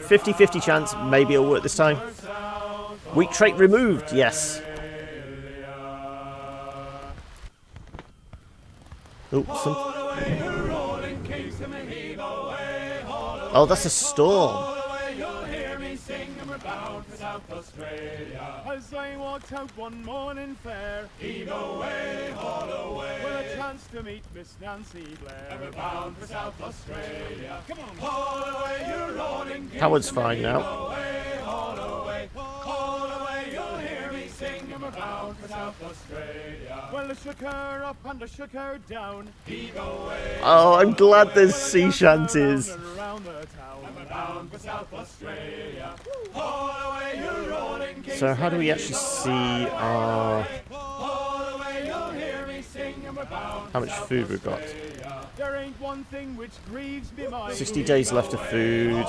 Speaker 1: 50-50 chance, maybe it'll work this time. Weak trait removed, yes. Oh, that's a storm.
Speaker 4: As I walked out one morning fair, heave away, haul away, with a chance to meet Miss Nancy Blair. And we're bound for South Australia. Come on, haul away, you're rolling.
Speaker 1: Howard's fine now.
Speaker 4: Haul away, you'll hear me sing. And we're bound for South Australia. Well, I shook her up and I shook her down. Heave away.
Speaker 1: Oh, I'm glad there's sea shanties.
Speaker 4: Around the town. And we're bound for South Australia. Haul away, you're rolling.
Speaker 1: So how do we actually see our... how much food we've got?
Speaker 4: There ain't one thing which grieves me mind.
Speaker 1: 60 days left of food.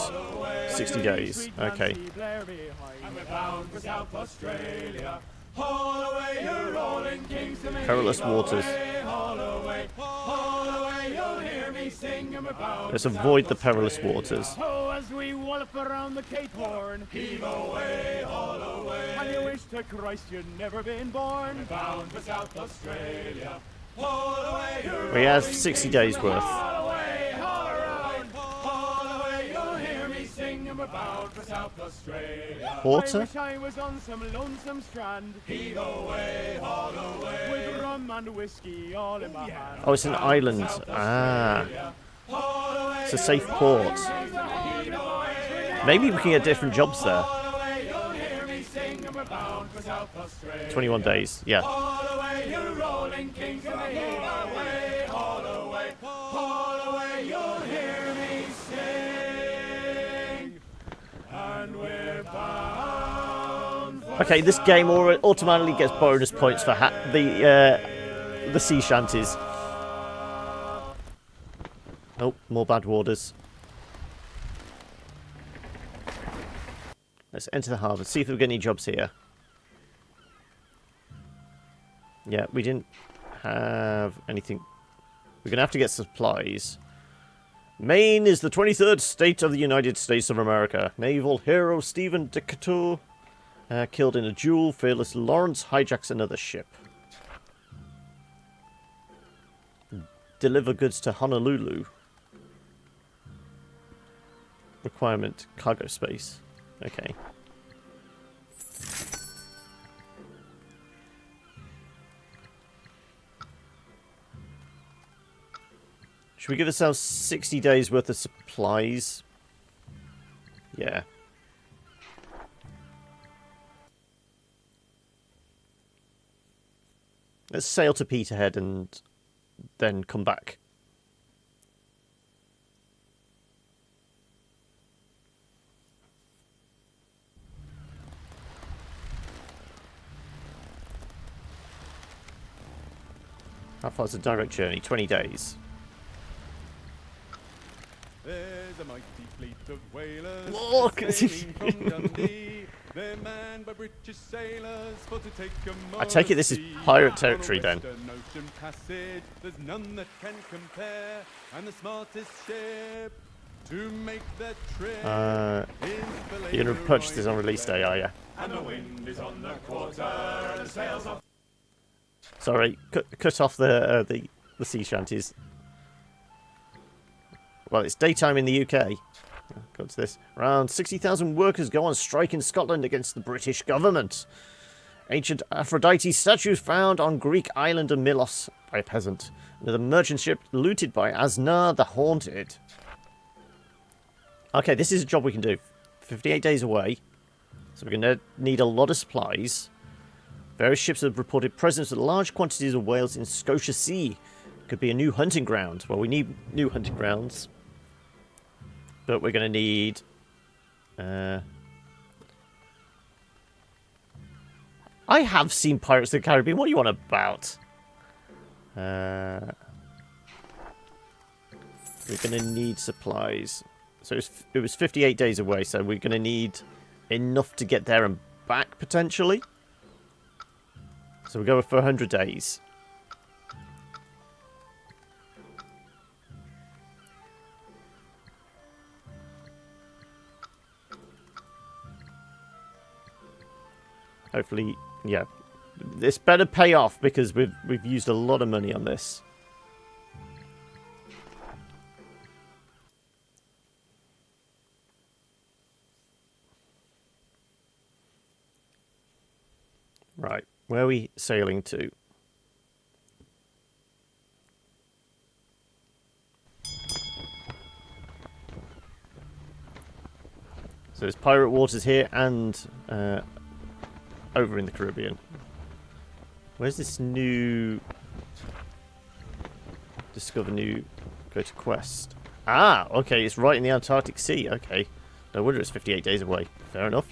Speaker 1: 60 days. Okay. Perilous waters. Let's avoid the perilous waters.
Speaker 4: Oh, as we wallop around the Cape Horn, heave away, haul away. And you wish to Christ you'd never been born. Bound for South Australia. Haul away,
Speaker 1: We have 60 days worth.
Speaker 4: haul away, haul around. Haul away, you'll hear me sing, and we're bound for South Australia.
Speaker 1: Water?
Speaker 4: I wish I was on some lonesome strand. Heave away, haul away. With rum and whiskey all in my hand.
Speaker 1: Oh, it's an island. Ah. It's a safe port. Maybe we can get different jobs there. 21 days, yeah. Okay, this game automatically gets bonus points for the sea shanties. Oh, more bad waters. Let's enter the harbour. See if we get any jobs here. Yeah, we didn't have anything We're going to have to get supplies. Maine is the 23rd state of the United States of America. Naval hero Stephen Decatur killed in a duel. Fearless Lawrence hijacks another ship. Deliver goods to Honolulu. Requirement, cargo space. Okay. Should we give ourselves 60 days worth of supplies? Yeah. Let's sail to Peterhead and then come back. How far is the direct journey? 20 days.
Speaker 4: There's a mighty fleet of whalers
Speaker 1: Look!
Speaker 4: sailing from Dundee. They're manned by British sailors for to take a
Speaker 1: I take it this is
Speaker 4: sea.
Speaker 1: pirate territory
Speaker 4: On a
Speaker 1: then.
Speaker 4: western ocean passage, there's none that can compare. And the smartest ship to make that trip is the
Speaker 1: You're going to purchase this on release day, are you?
Speaker 4: And the wind is on the quarter, and the sails are...
Speaker 1: Sorry, cut off the sea shanties. Well, it's daytime in the UK. Go to this. Around 60,000 workers go on strike in Scotland against the British government. Ancient Aphrodite statues found on Greek island of Milos by a peasant. Another merchant ship looted by Asnar the Haunted. Okay, this is a job we can do. 58 days away. So we're going to need a lot of supplies. Various ships have reported presence of large quantities of whales in Scotia Sea. Could be a new hunting ground. Well, we need new hunting grounds. But we're going to need... I have seen Pirates of the Caribbean. What are you on about? We're going to need supplies. So it was 58 days away, so we're going to need enough to get there and back, potentially. So we'll go for 100 days. Hopefully, yeah. This better pay off because we've used a lot of money on this. Right, where are we sailing to? So there's pirate waters here and over in the Caribbean. Where's this new... Discover new... Go to quest. Ah, okay, it's right in the Antarctic Sea. Okay. No wonder it's 58 days away. Fair enough.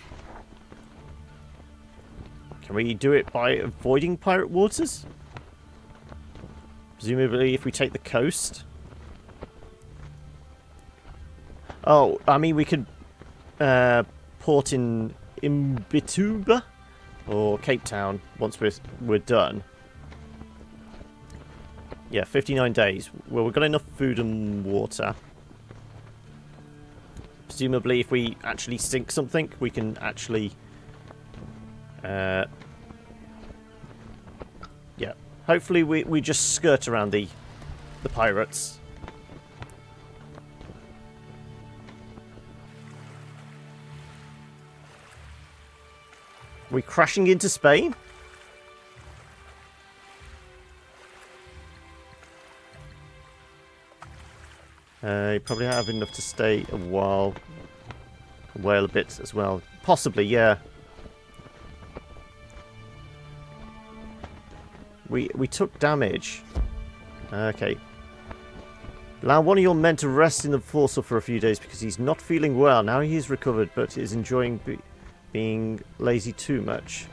Speaker 1: Can we do it by avoiding pirate waters? Presumably if we take the coast. Oh, I mean we could port in Imbituba or Cape Town once we're done. Yeah, 59 days. Well, we've got enough food and water. Presumably if we actually sink something, we can actually... yeah. Hopefully we just skirt around the pirates. We crashing into Spain? You probably have enough to stay a while. Whale a bit as well. Possibly, yeah. We took damage. Okay. Allow one of your men to rest in the forecastle for a few days because he's not feeling well. Now he's recovered, but is enjoying being lazy too much.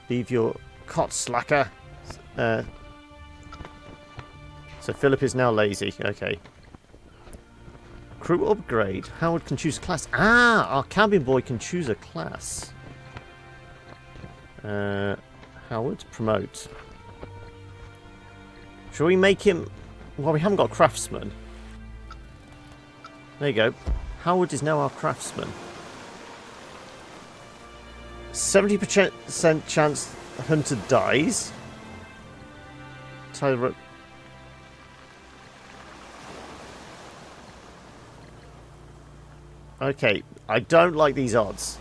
Speaker 1: Leave your cot, slacker. So Philip is now lazy. Okay. Crew upgrade. Howard can choose a class. Ah, our cabin boy can choose a class. Howard, promote. Shall we make him... Well, we haven't got a craftsman. There you go. Howard is now our craftsman. 70% chance the hunter dies. Tyler... Okay, I don't like these odds.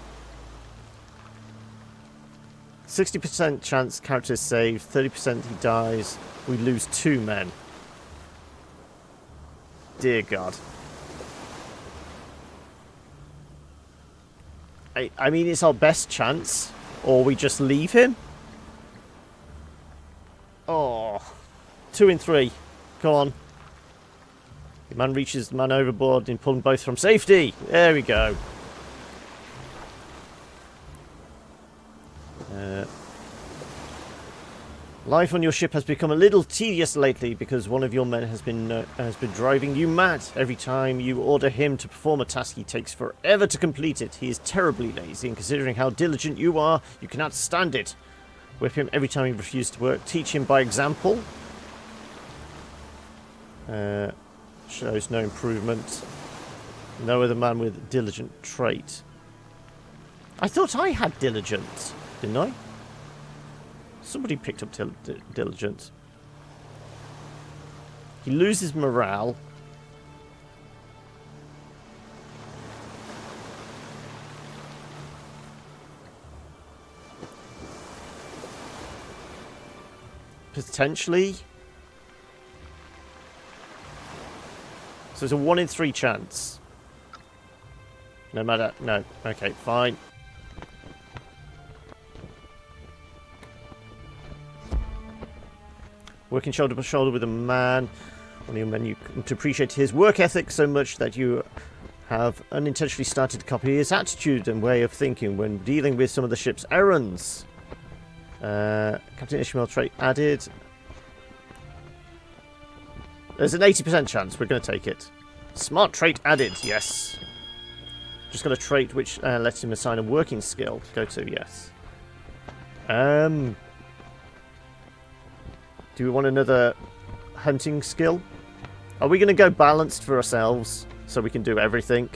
Speaker 1: 60% chance character is saved, 30% he dies. We lose 2 men. Dear God. I mean, it's our best chance. Or we just leave him. Oh. 2 in 3. Come on. The man reaches the man overboard and pulling both from safety. There we go. Life on your ship has become a little tedious lately because one of your men has been driving you mad. Every time you order him to perform a task, he takes forever to complete it. He is terribly lazy, and considering how diligent you are, you cannot stand it. Whip him every time he refuses to work. Teach him by example. Shows no improvement. No other man with diligent trait. I thought I had diligent, didn't I? Somebody picked up diligent. He loses morale. Potentially. So it's a 1 in 3 chance. No matter... No. Okay, fine. Working shoulder by shoulder with a man. One of your men, you come to appreciate his work ethic so much that you have unintentionally started to copy his attitude and way of thinking when dealing with some of the ship's errands. Captain Ishmael trait added. There's an 80% chance. We're going to take it. Smart trait added. Yes. Just got a trait which lets him assign a working skill. Go to, yes. Do we want another hunting skill? Are we going to go balanced for ourselves so we can do everything?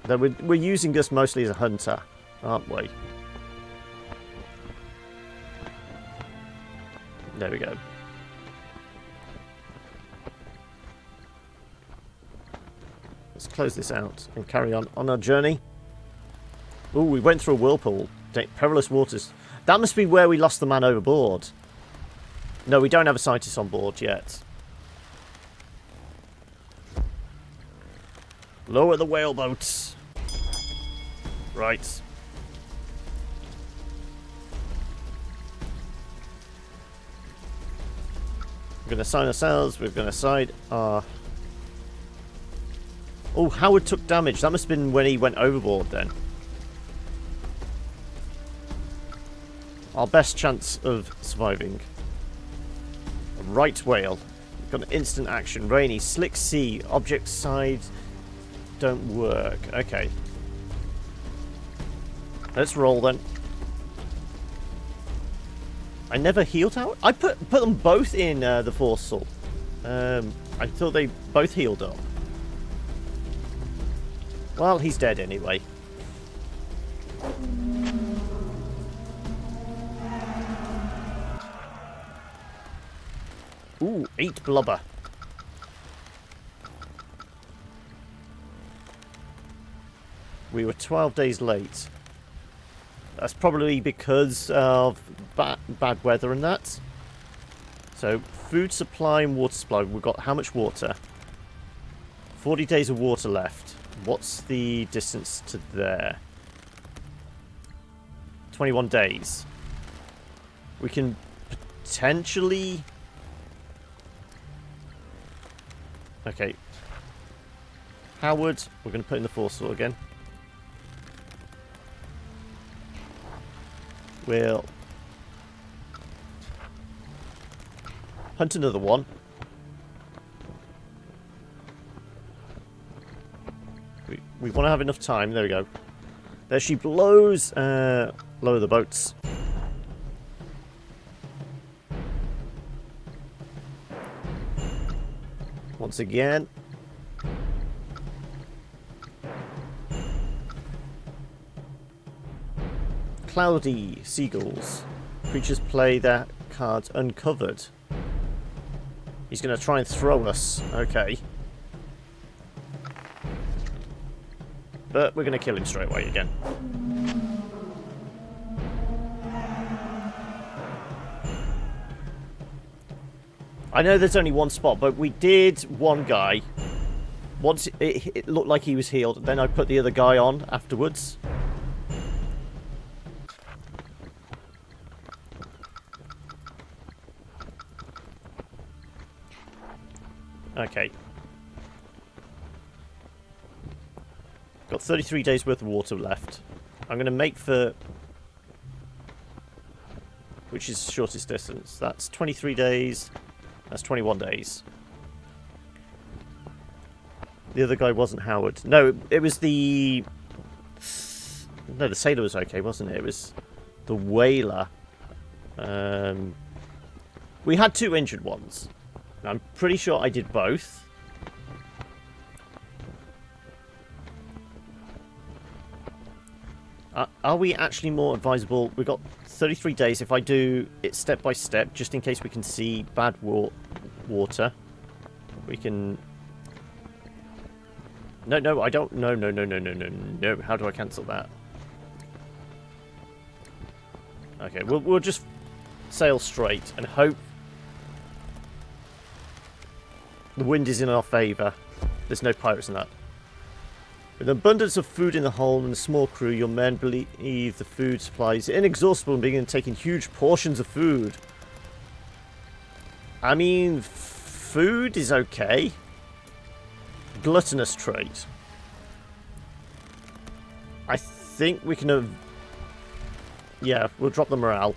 Speaker 1: Though we're using this mostly as a hunter, aren't we? There we go. Let's close this out and carry on our journey. Ooh, we went through a whirlpool. Perilous waters. That must be where we lost the man overboard. No, we don't have a scientist on board yet. Lower the whaleboats. Right. We're going to assign ourselves. We're going to assign our... Oh, Howard took damage. That must have been when he went overboard then. Our best chance of surviving. A right whale. We've got an instant action. Rainy. Slick sea. Object side don't work. Okay. Let's roll then. I never healed Howard? I put them both in the foresail. I thought they both healed up. Well, he's dead anyway. Ooh, 8 blubber. We were 12 days late. That's probably because of bad weather and that. So, food supply and water supply. We've got how much water? 40 days of water left. What's the distance to there? 21 days. We can potentially... Okay. Howard, we're going to put in the foresail again. We'll hunt another one. We want to have enough time. There we go. There she blows. Lower the boats. Once again. Cloudy seagulls. Creatures play their cards uncovered. He's going to try and throw us. Okay. But we're going to kill him straight away again. I know there's only one spot, but we did one guy. Once it looked like he was healed, then I put the other guy on afterwards. Okay. Got 33 days worth of water left. I'm going to make for... which is shortest distance. That's 23 days. That's 21 days. The other guy wasn't Howard. No, it was the... No, the sailor was okay, wasn't it? It was the whaler. We had 2 injured ones. I'm pretty sure I did both. Are we actually more advisable? We've got 33 days. If I do it step by step, just in case we can see bad water, we can... No, I don't... No. How do I cancel that? Okay, we'll just sail straight and hope the wind is in our favour. There's no pirates in that. With an abundance of food in the hold and a small crew, your men believe the food supply is inexhaustible and begin taking huge portions of food. I mean, food is okay. Gluttonous trait. I think we can have... Yeah, we'll drop the morale.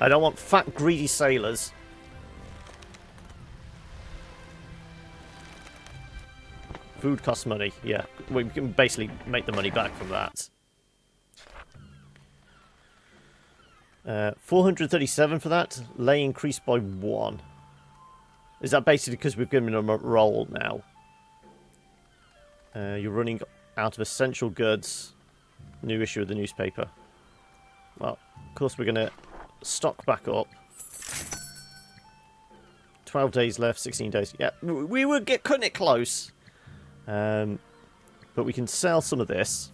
Speaker 1: I don't want fat, greedy sailors. Food costs money, yeah. We can basically make the money back from that. 437 for that. Lay increased by 1. Is that basically because we've given them a roll now? You're running out of essential goods. New issue of the newspaper. Well, of course we're going to stock back up. 12 days left, 16 days. Yeah, we were cutting it close. But we can sell some of this.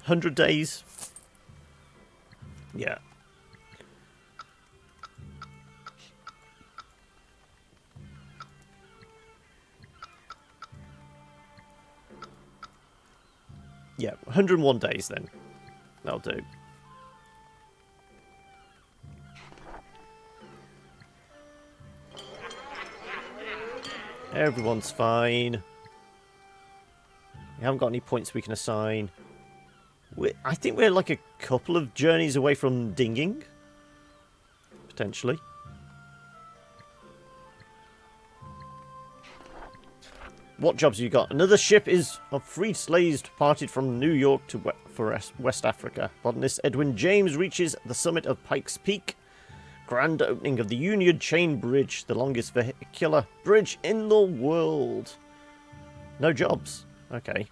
Speaker 1: $100 days. Yeah. Yeah, 101 days then. That'll do. Everyone's fine. We haven't got any points we can assign. I think we're like a couple of journeys away from dinging. Potentially. What jobs have you got? Another ship is of freed slaves departed from New York to West Africa. Botanist Edwin James reaches the summit of Pike's Peak. Grand opening of the Union Chain Bridge, the longest vehicular bridge in the world. No jobs. Okay.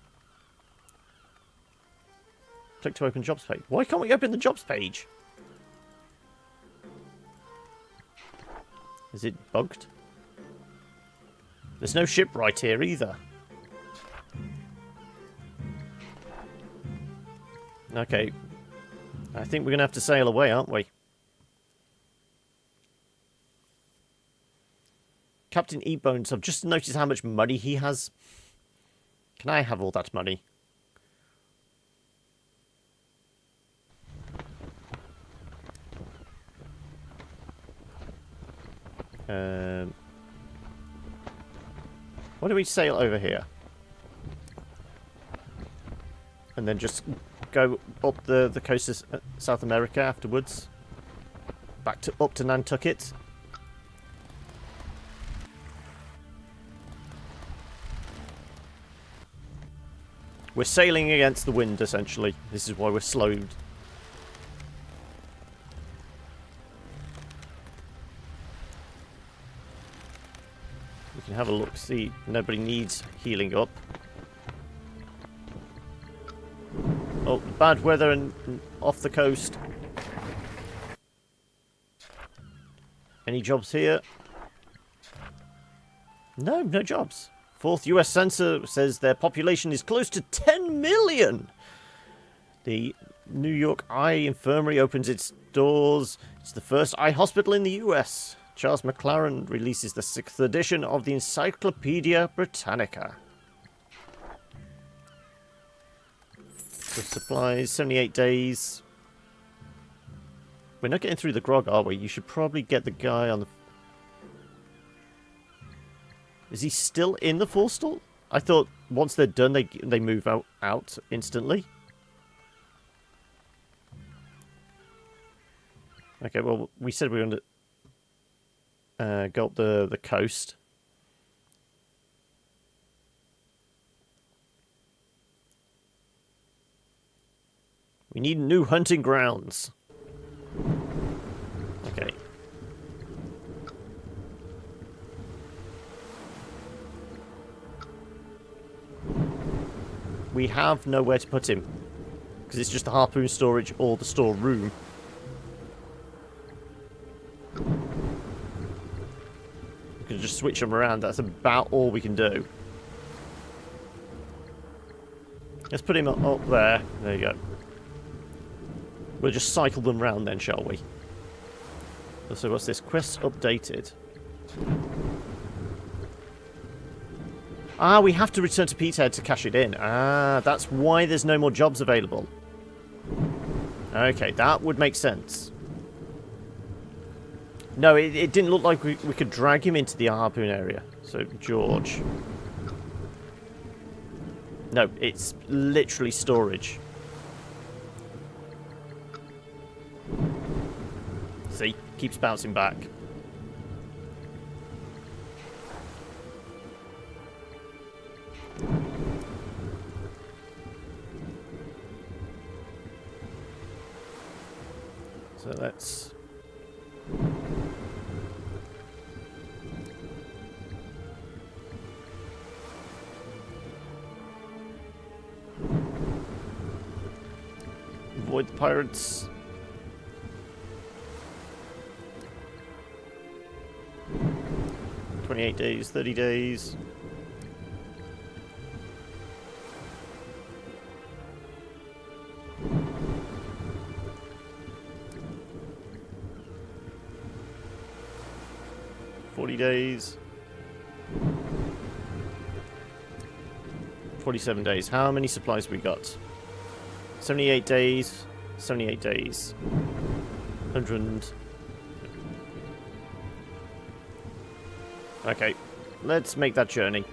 Speaker 1: Click to open jobs page. Why can't we open the jobs page? Is it bugged? There's no shipwright here either. Okay. I think we're going to have to sail away, aren't we? Captain E-Bones, I've just noticed how much money he has. Can I have all that money? Why don't we sail over here? And then just go up the coast of South America afterwards. Up to Nantucket. We're sailing against the wind, essentially. This is why we're slowed. have a look, see. Nobody needs healing up. Oh, bad weather and off the coast. Any jobs here? No, no jobs. Fourth US census says their population is close to 10 million. The New York Eye Infirmary opens its doors. It's the first eye hospital in the US. Charles McLaren releases the 6th edition of the Encyclopedia Britannica. So supplies, 78 days. We're not getting through the grog, are we? You should probably get the guy on the... Is he still in the forestall? I thought once they're done, they move out instantly. Okay, well, we said we were going to go up the coast. We need new hunting grounds. Okay. We have nowhere to put him. Because it's just the harpoon storage or the storeroom. We can just switch them around. That's about all we can do. Let's put him up there. There you go. We'll just cycle them round then, shall we? So what's this? Quest updated. Ah, we have to return to Pequod to cash it in. Ah, that's why there's no more jobs available. Okay, that would make sense. No, it didn't look like we could drag him into the harpoon area. So, George. No, it's literally storage. See? Keeps bouncing back. So let's... avoid the pirates. $28 days, 30 days. Days. 47 days. How many supplies have we got? 78 days. 78 days. 100. Okay. Let's make that journey.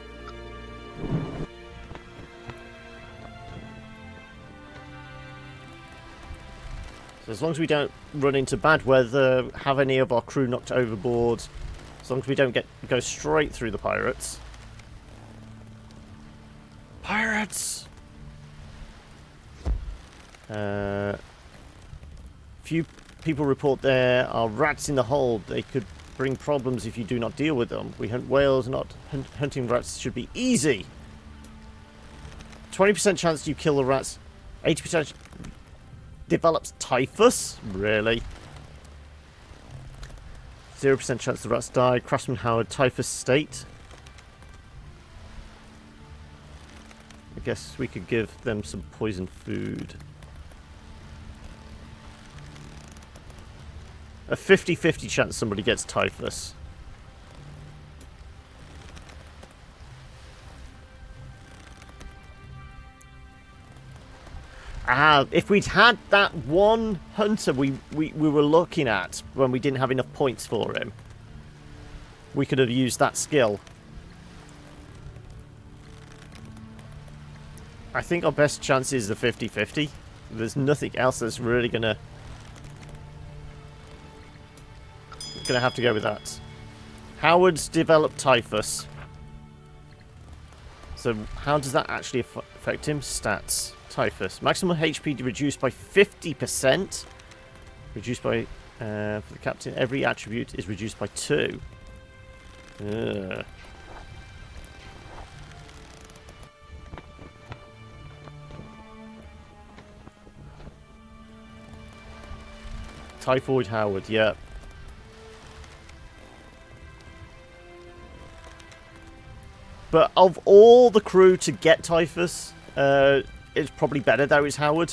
Speaker 1: So as long as we don't run into bad weather, have any of our crew knocked overboard, as long as we don't go straight through the pirates. Pirates! Few people report there are rats in the hold. They could bring problems if you do not deal with them. We hunt whales, not hunting rats should be easy. 20% chance you kill the rats. 80% develops typhus? Really? 0% chance the rats die. Craftsman Howard, typhus state. I guess we could give them some poison food. A 50-50 chance somebody gets typhus. If we'd had that one hunter we were looking at when we didn't have enough points for him, we could have used that skill. I think our best chance is the 50-50. There's nothing else that's really gonna have to go with that. Howard's developed typhus. So how does that actually affect him? Stats. Typhus. Maximum HP reduced by 50%. Reduced by... for the captain, every attribute is reduced by 2. Typhoid Howard, yeah. But of all the crew to get typhus, it's probably better that it's Howard.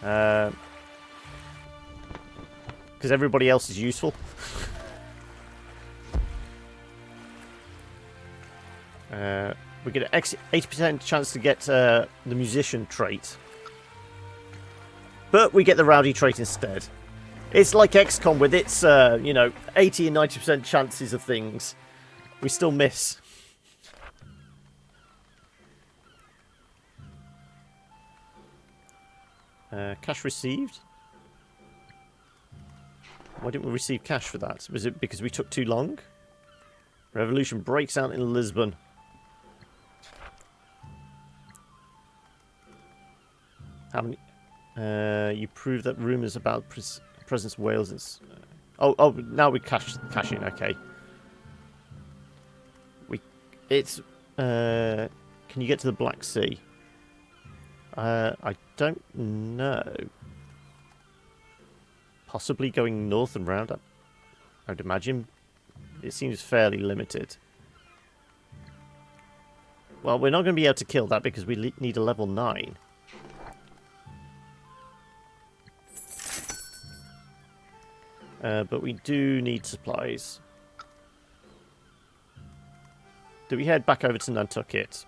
Speaker 1: Because everybody else is useful. We get an 80% chance to get the musician trait. But we get the rowdy trait instead. It's like XCOM with its, 80 and 90% chances of things. We still miss. Cash received? Why didn't we receive cash for that? Was it because we took too long? Revolution breaks out in Lisbon. How many? You prove that rumours about presence of whales is... Oh, now we cash in, okay. Can you get to the Black Sea? I don't know. Possibly going north and round. I'd imagine. It seems fairly limited. Well, we're not going to be able to kill that because we need a level 9. But we do need supplies. Do we head back over to Nantucket?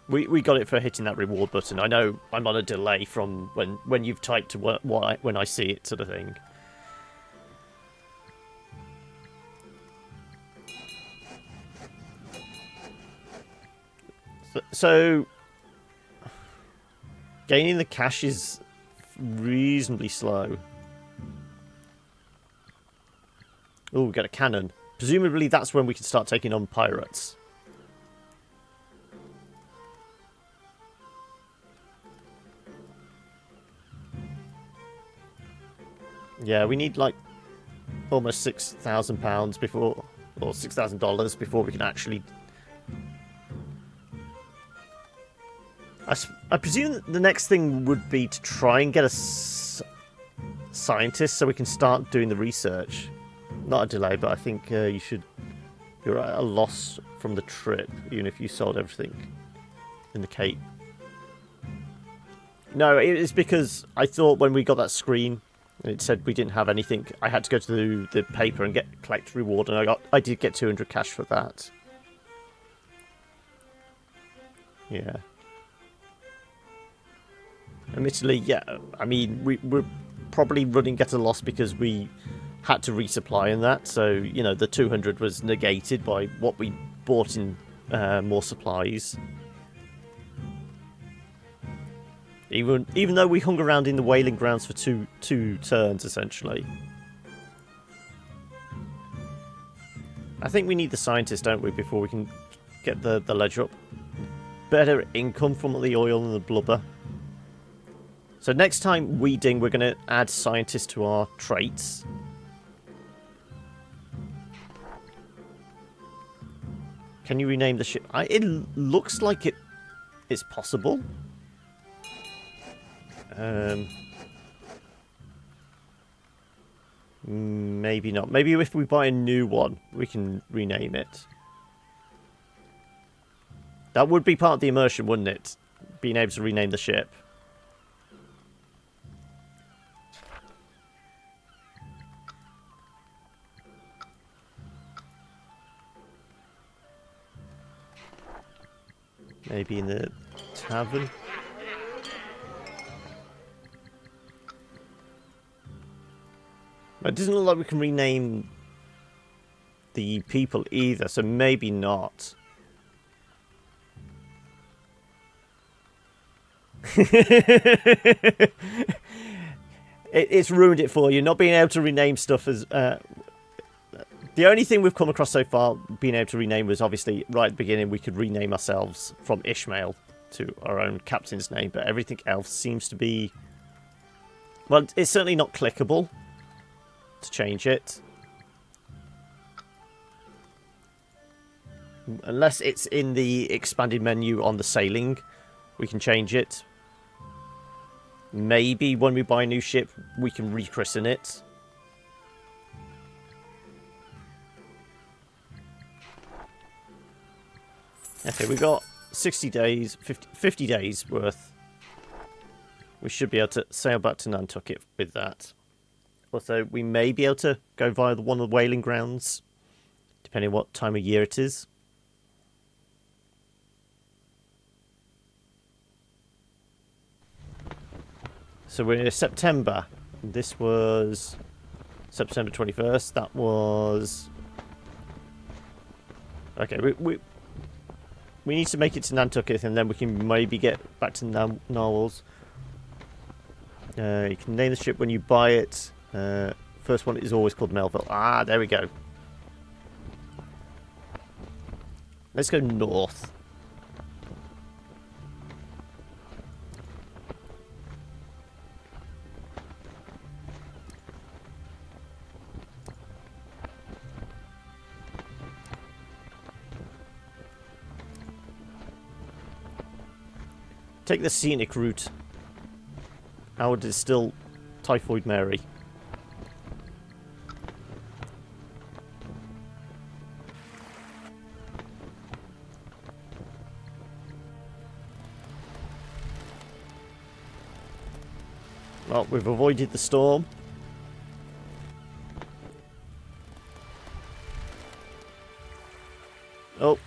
Speaker 1: We got it for hitting that reward button. I know I'm on a delay from when you've typed to when I see it, sort of thing. So gaining the cash is reasonably slow. Oh, we got a cannon. Presumably that's when we can start taking on pirates. Yeah, we need like almost £6,000 before, or $6,000 before we can actually... I presume that the next thing would be to try and get a scientist so we can start doing the research. Not a delay, but I think you're at a loss from the trip, even if you sold everything in the Cape. No, it's because I thought when we got that screen, it said we didn't have anything. I had to go to the paper and collect reward, and I did get 200 cash for that. Yeah. Admittedly, yeah. I mean, we're probably running at a loss because we had to resupply and that. So, you know, the 200 was negated by what we bought in more supplies. Even though we hung around in the whaling grounds for two turns, essentially. I think we need the scientist, don't we, before we can get the ledger up. Better income from the oil and the blubber. So next time weeding, we're going to add scientist to our traits. Can you rename the ship? It looks like it's possible. Maybe not. Maybe if we buy a new one, we can rename it. That would be part of the immersion, wouldn't it? Being able to rename the ship. Maybe in the tavern. It doesn't look like we can rename the people either, so maybe not. It's ruined it for you, not being able to rename stuff as... The only thing we've come across so far being able to rename was obviously right at the beginning we could rename ourselves from Ishmael to our own captain's name, but everything else seems to be... Well, it's certainly not clickable to change it. Unless it's in the expanded menu on the sailing, we can change it. Maybe when we buy a new ship, we can rechristen it. Okay, we got 60 days, 50 days worth. We should be able to sail back to Nantucket with that. Also, we may be able to go via one of the whaling grounds, depending on what time of year it is. So we're in September. This was September 21st. That was... Okay, we need to make it to Nantucket, and then we can maybe get back to Narwhals. You can name the ship when you buy it. First one is always called Melville. Ah, there we go. Let's go north. Take the scenic route. Howard is still Typhoid Mary. Well, we've avoided the storm. Oh.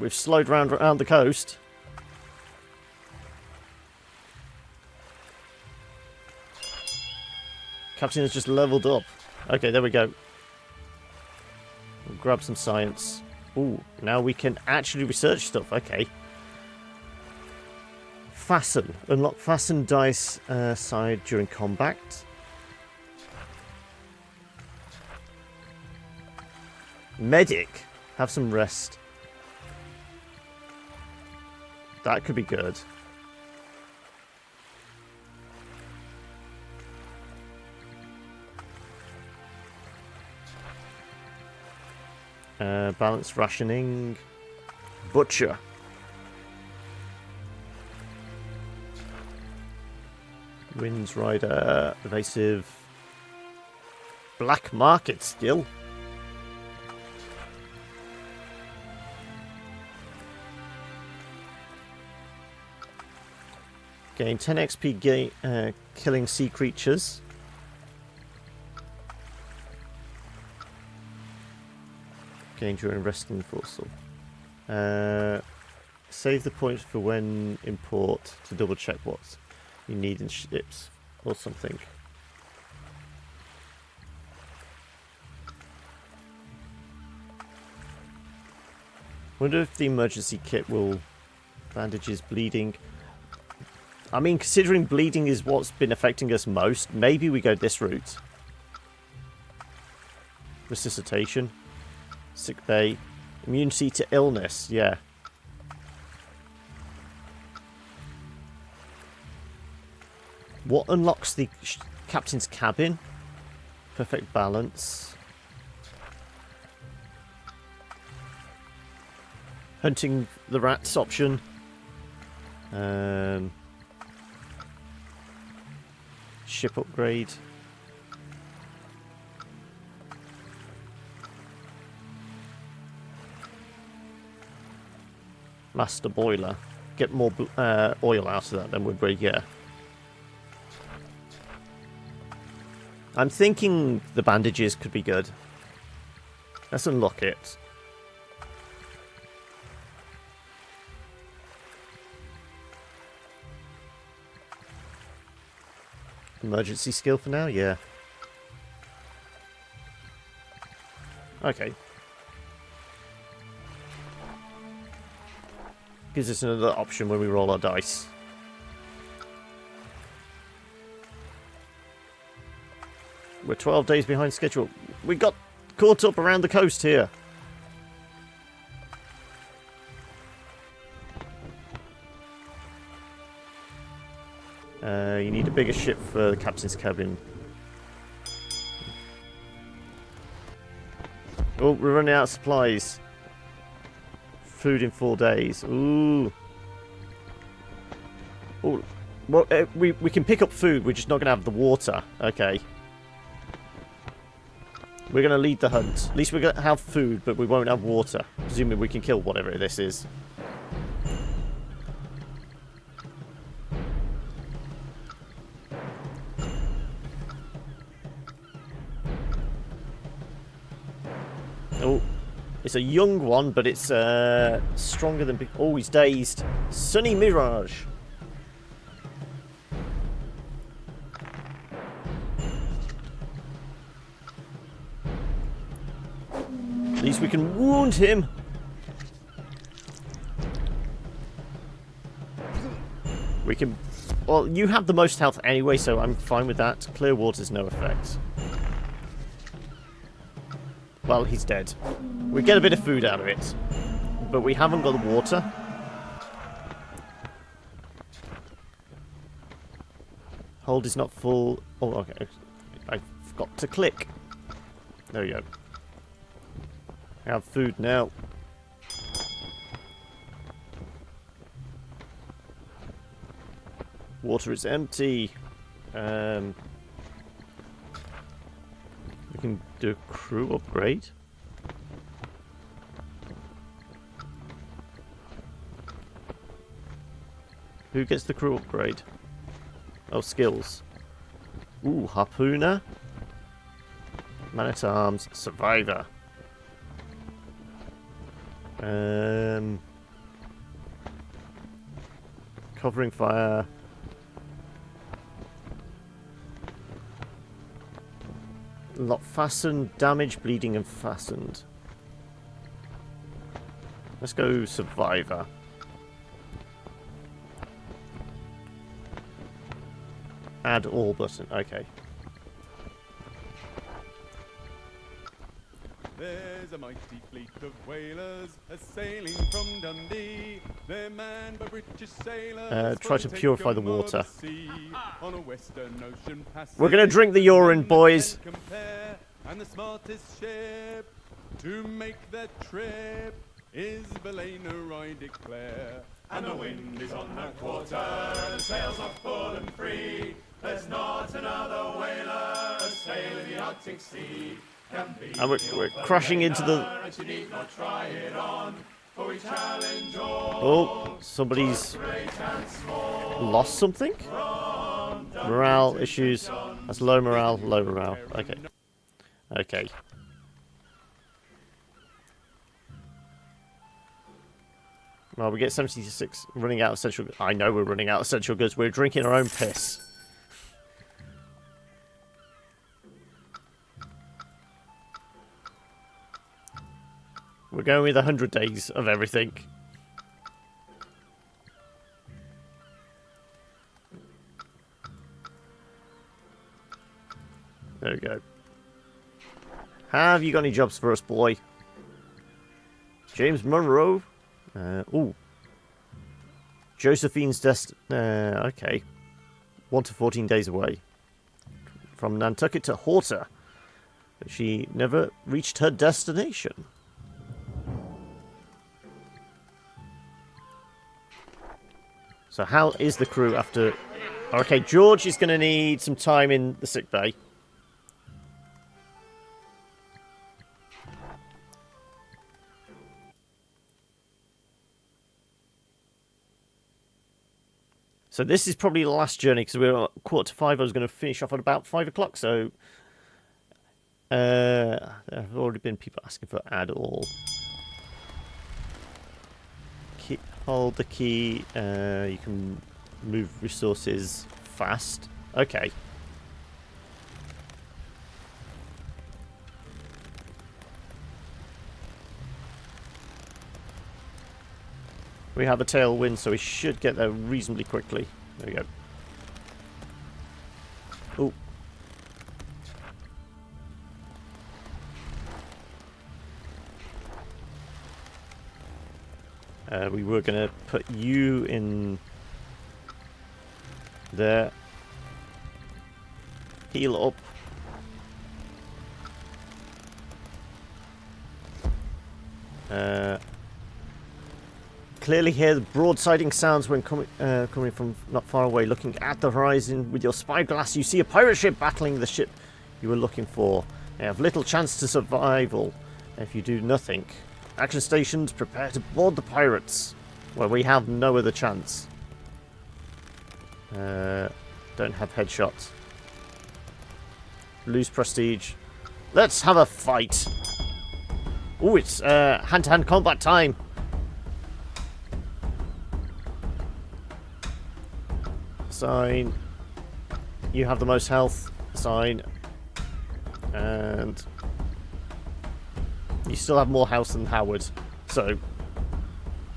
Speaker 1: We've slowed round the coast. Captain has just leveled up. Okay, there we go. We'll grab some science. Ooh, now we can actually research stuff. Okay. Fasten. Unlock fasten dice side during combat. Medic. Have some rest. That could be good. Balanced rationing. Butcher. Winds Rider. Evasive. Black Market skill. Gain 10 XP killing sea creatures. Gain during resting fossil. Save the points for when in port to double check what you need in ships or something. Wonder if the emergency kit will... Bandages, bleeding. I mean, considering bleeding is what's been affecting us most, maybe we go this route. Resuscitation. Sick bay. Immunity to illness, yeah. What unlocks the captain's cabin? Perfect balance. Hunting the rats option. Ship upgrade. Master boiler. Get more oil out of that than would be, yeah. I'm thinking the bandages could be good. Let's unlock it. Emergency skill for now, yeah. Okay. Gives us another option when we roll our dice. We're 12 days behind schedule. We got caught up around the coast here. You need a bigger ship for the captain's cabin. Oh, we're running out of supplies. Food in 4 days. Ooh. Ooh. Well, we can pick up food. We're just not going to have the water. Okay. We're going to lead the hunt. At least we're going to have food, but we won't have water. Presumably we can kill whatever this is. Oh, it's a young one, but it's stronger than... Oh, he's dazed. Sunny Mirage. At least we can wound him. We can... Well, you have the most health anyway, so I'm fine with that. Clear water's no effect. Well, he's dead. We get a bit of food out of it. But we haven't got the water. Hold is not full. Oh, okay. I forgot to click. There we go. I have food now. Water is empty. We can do a crew upgrade. Who gets the crew upgrade? Oh, skills. Ooh, harpooner. Man-at-arms. Survivor. Covering fire. Lot fastened, damage, bleeding, and fastened. Let's go survivor. Add all button. Okay.
Speaker 4: There's a mighty fleet of whalers a-sailing from Dundee. They're manned by British sailors.
Speaker 1: Try to purify the water.
Speaker 4: On a western ocean passage.
Speaker 1: We're gonna drink the urine, boys.
Speaker 4: And the smartest ship to make that trip is Belena, I declare. And the wind is on her quarter, the sails are full and free. There's not another whaler a-sail in the Arctic Sea.
Speaker 1: And we're crashing into the... Oh, somebody's lost something? Morale issues. That's low morale, low morale. Okay. Okay. Well, we get 76 running out of essential goods. I know we're running out of essential goods. We're drinking our own piss. We're going with 100 days of everything. There we go. Have you got any jobs for us, boy? James Monroe. Ooh. Josephine's okay. 1 to 14 days away. From Nantucket to Horta. But she never reached her destination. So how is the crew after... Okay, George is going to need some time in the sick bay. So this is probably the last journey because we're at 4:45. I was going to finish off at about 5 o'clock. So there have already been people asking for add all. Hold the key. You can move resources fast. Okay. We have a tailwind, so we should get there reasonably quickly. There we go. Oh. We were going to put you in there. Heal up. clearly hear the broadsiding sounds when coming from not far away. Looking at the horizon with your spyglass, you see a pirate ship battling the ship you were looking for. They have little chance to survival if you do nothing. Action stations, prepare to board the pirates. Well, we have no other chance. Don't have headshots. Lose prestige. Let's have a fight. Oh, it's hand-to-hand combat time. Sign. You have the most health. Sign. And you still have more health than Howard. So,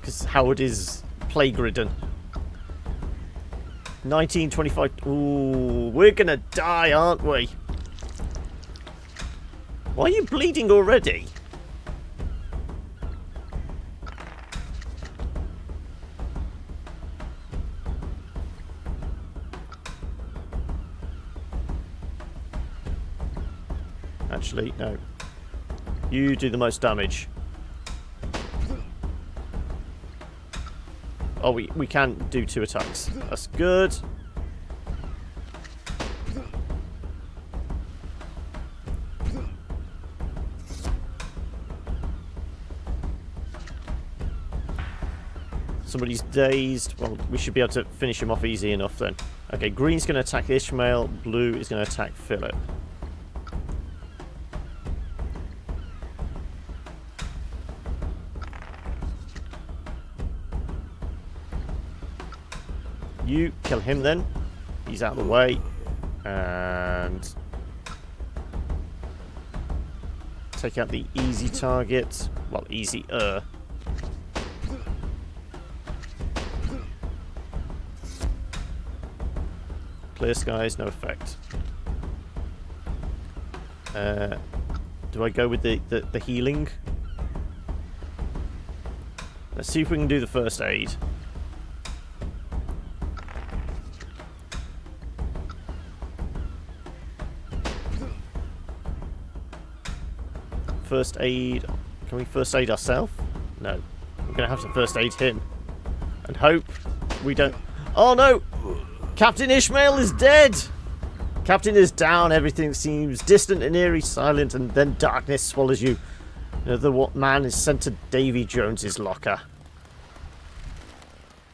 Speaker 1: because Howard is plague-ridden. 1925. Ooh, we're gonna die, aren't we? Why are you bleeding already? Actually, no. You do the most damage. Oh, we can do 2 attacks. That's good. Somebody's dazed. Well, we should be able to finish him off easy enough then. Okay, green's going to attack Ishmael. Blue is going to attack Philip. You kill him then. He's out of the way. And take out the easy target. Well, easier. Clear skies, no effect. Do I go with the healing? Let's see if we can do the first aid. First aid. Can we first aid ourselves? No. We're going to have to first aid him. And hope we don't... Oh no! Captain Ishmael is dead! Captain is down. Everything seems distant and eerie, silent, and then darkness swallows you. Another man is sent to Davy Jones's locker.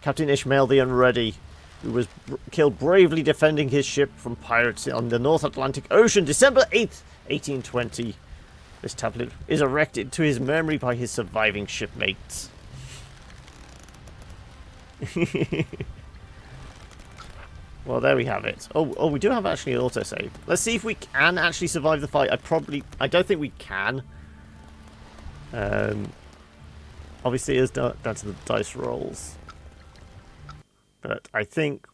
Speaker 1: Captain Ishmael the Unready, who was killed bravely defending his ship from pirates on the North Atlantic Ocean, December 8th, 1820. This tablet is erected to his memory by his surviving shipmates. Well, there we have it. Oh, we do have actually an autosave. Let's see if we can actually survive the fight. I don't think we can. Obviously, it's down to the dice rolls. But I think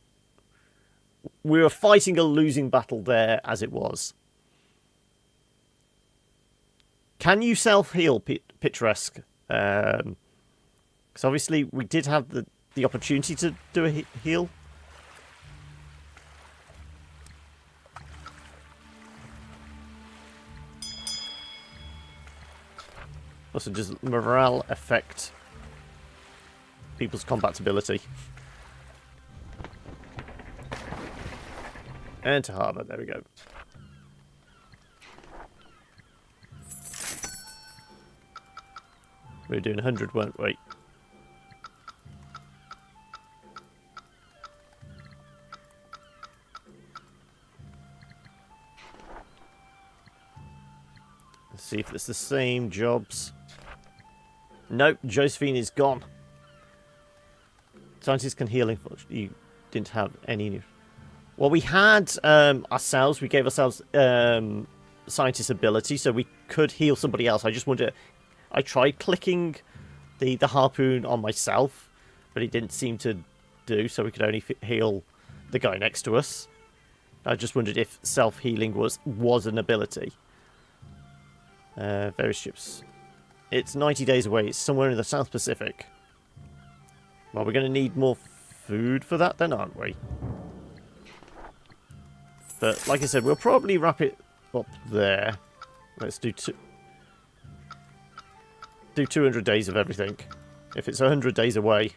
Speaker 1: we were fighting a losing battle there as it was. Can you self-heal, Picaresque? Because obviously we did have the opportunity to do a heal. Also, does morale affect people's compatibility? Enter harbour, there we go. We were doing 100, weren't we? Let's see if it's the same jobs. Nope, Josephine is gone. Scientists can heal. You didn't have any. Well, we had ourselves. We gave ourselves scientist ability, so we could heal somebody else. I just wonder. I tried clicking the harpoon on myself, but it didn't seem to do. So we could only heal the guy next to us. I just wondered if self-healing was an ability. Various ships. It's 90 days away. It's somewhere in the South Pacific. Well, we're going to need more food for that then, aren't we? But, like I said, we'll probably wrap it up there. Let's do 200 days of everything. if it's 100 days away.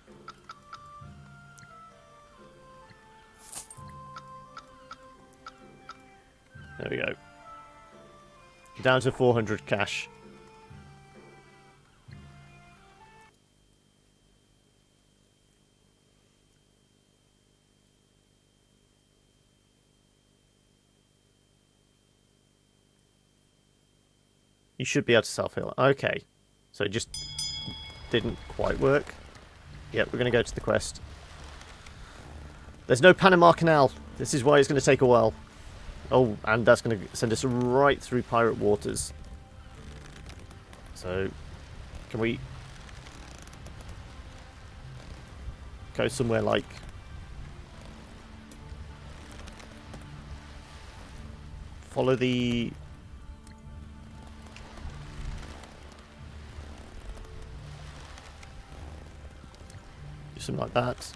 Speaker 1: There we go. Down to 400 cash. You should be able to self-heal. Okay. So it just didn't quite work. Yep, we're going to go to the quest. There's no Panama Canal. This is why it's going to take a while. Oh, and that's going to send us right through pirate waters. So, can we go somewhere like... Follow the... Do something like that.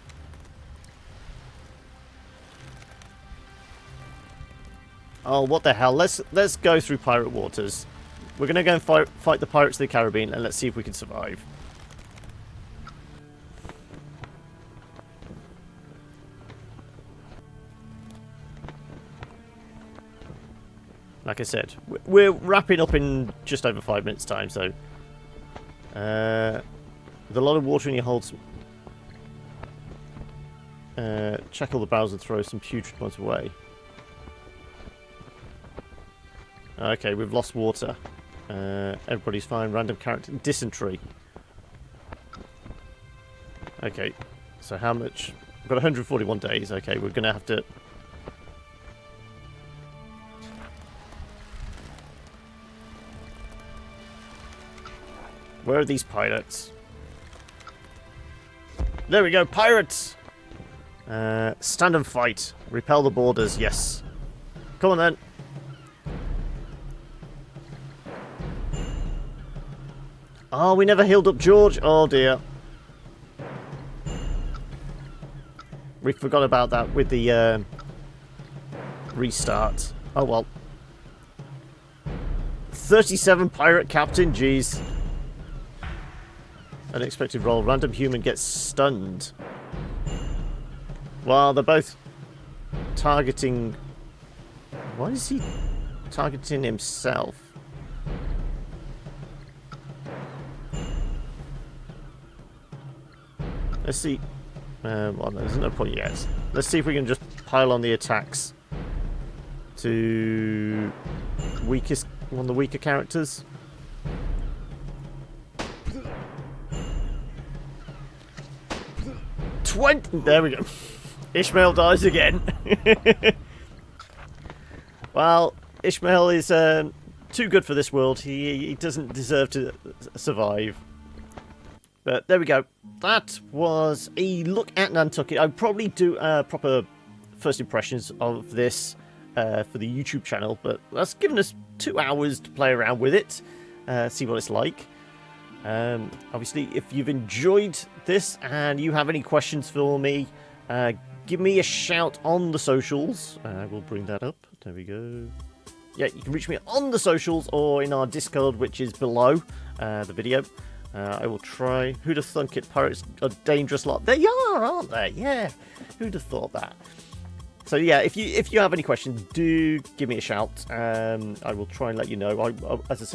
Speaker 1: Oh, what the hell? Let's go through pirate waters. We're going to go and fight the Pirates of the Caribbean, and let's see if we can survive. Like I said, we're wrapping up in just over 5 minutes' time, so... with a lot of water in your holds... check all the barrels and throw some putrid ones away. Okay, we've lost water. Everybody's fine. Random character. Dysentery. Okay, so how much? We've got 141 days. Okay, we're going to have to... Where are these pirates? There we go, pirates! Stand and fight. Repel the borders, yes. Come on then. Oh, we never healed up George. Oh dear. We forgot about that with the restart. Oh well. 37 pirate captain, jeez. Unexpected roll. Random human gets stunned. Well, they're both targeting... Why is he targeting himself? Let's see. Well, there's no point yet. Let's see if we can just pile on the attacks to one of the weaker characters. There we go. Ishmael dies again. Well, Ishmael is too good for this world. He doesn't deserve to survive. But there we go. That was a look at Nantucket. I'll probably do proper first impressions of this for the YouTube channel, but that's given us 2 hours to play around with it, see what it's like. Obviously, if you've enjoyed this and you have any questions for me, give me a shout on the socials. We'll bring that up. There we go. Yeah, you can reach me on the socials or in our Discord, which is below the video. I will try. Who'd have thunk it? Pirates are a dangerous lot. They are, aren't they? Yeah. Who'd have thought that? So yeah, if you have any questions, do give me a shout. I will try and let you know. As I said,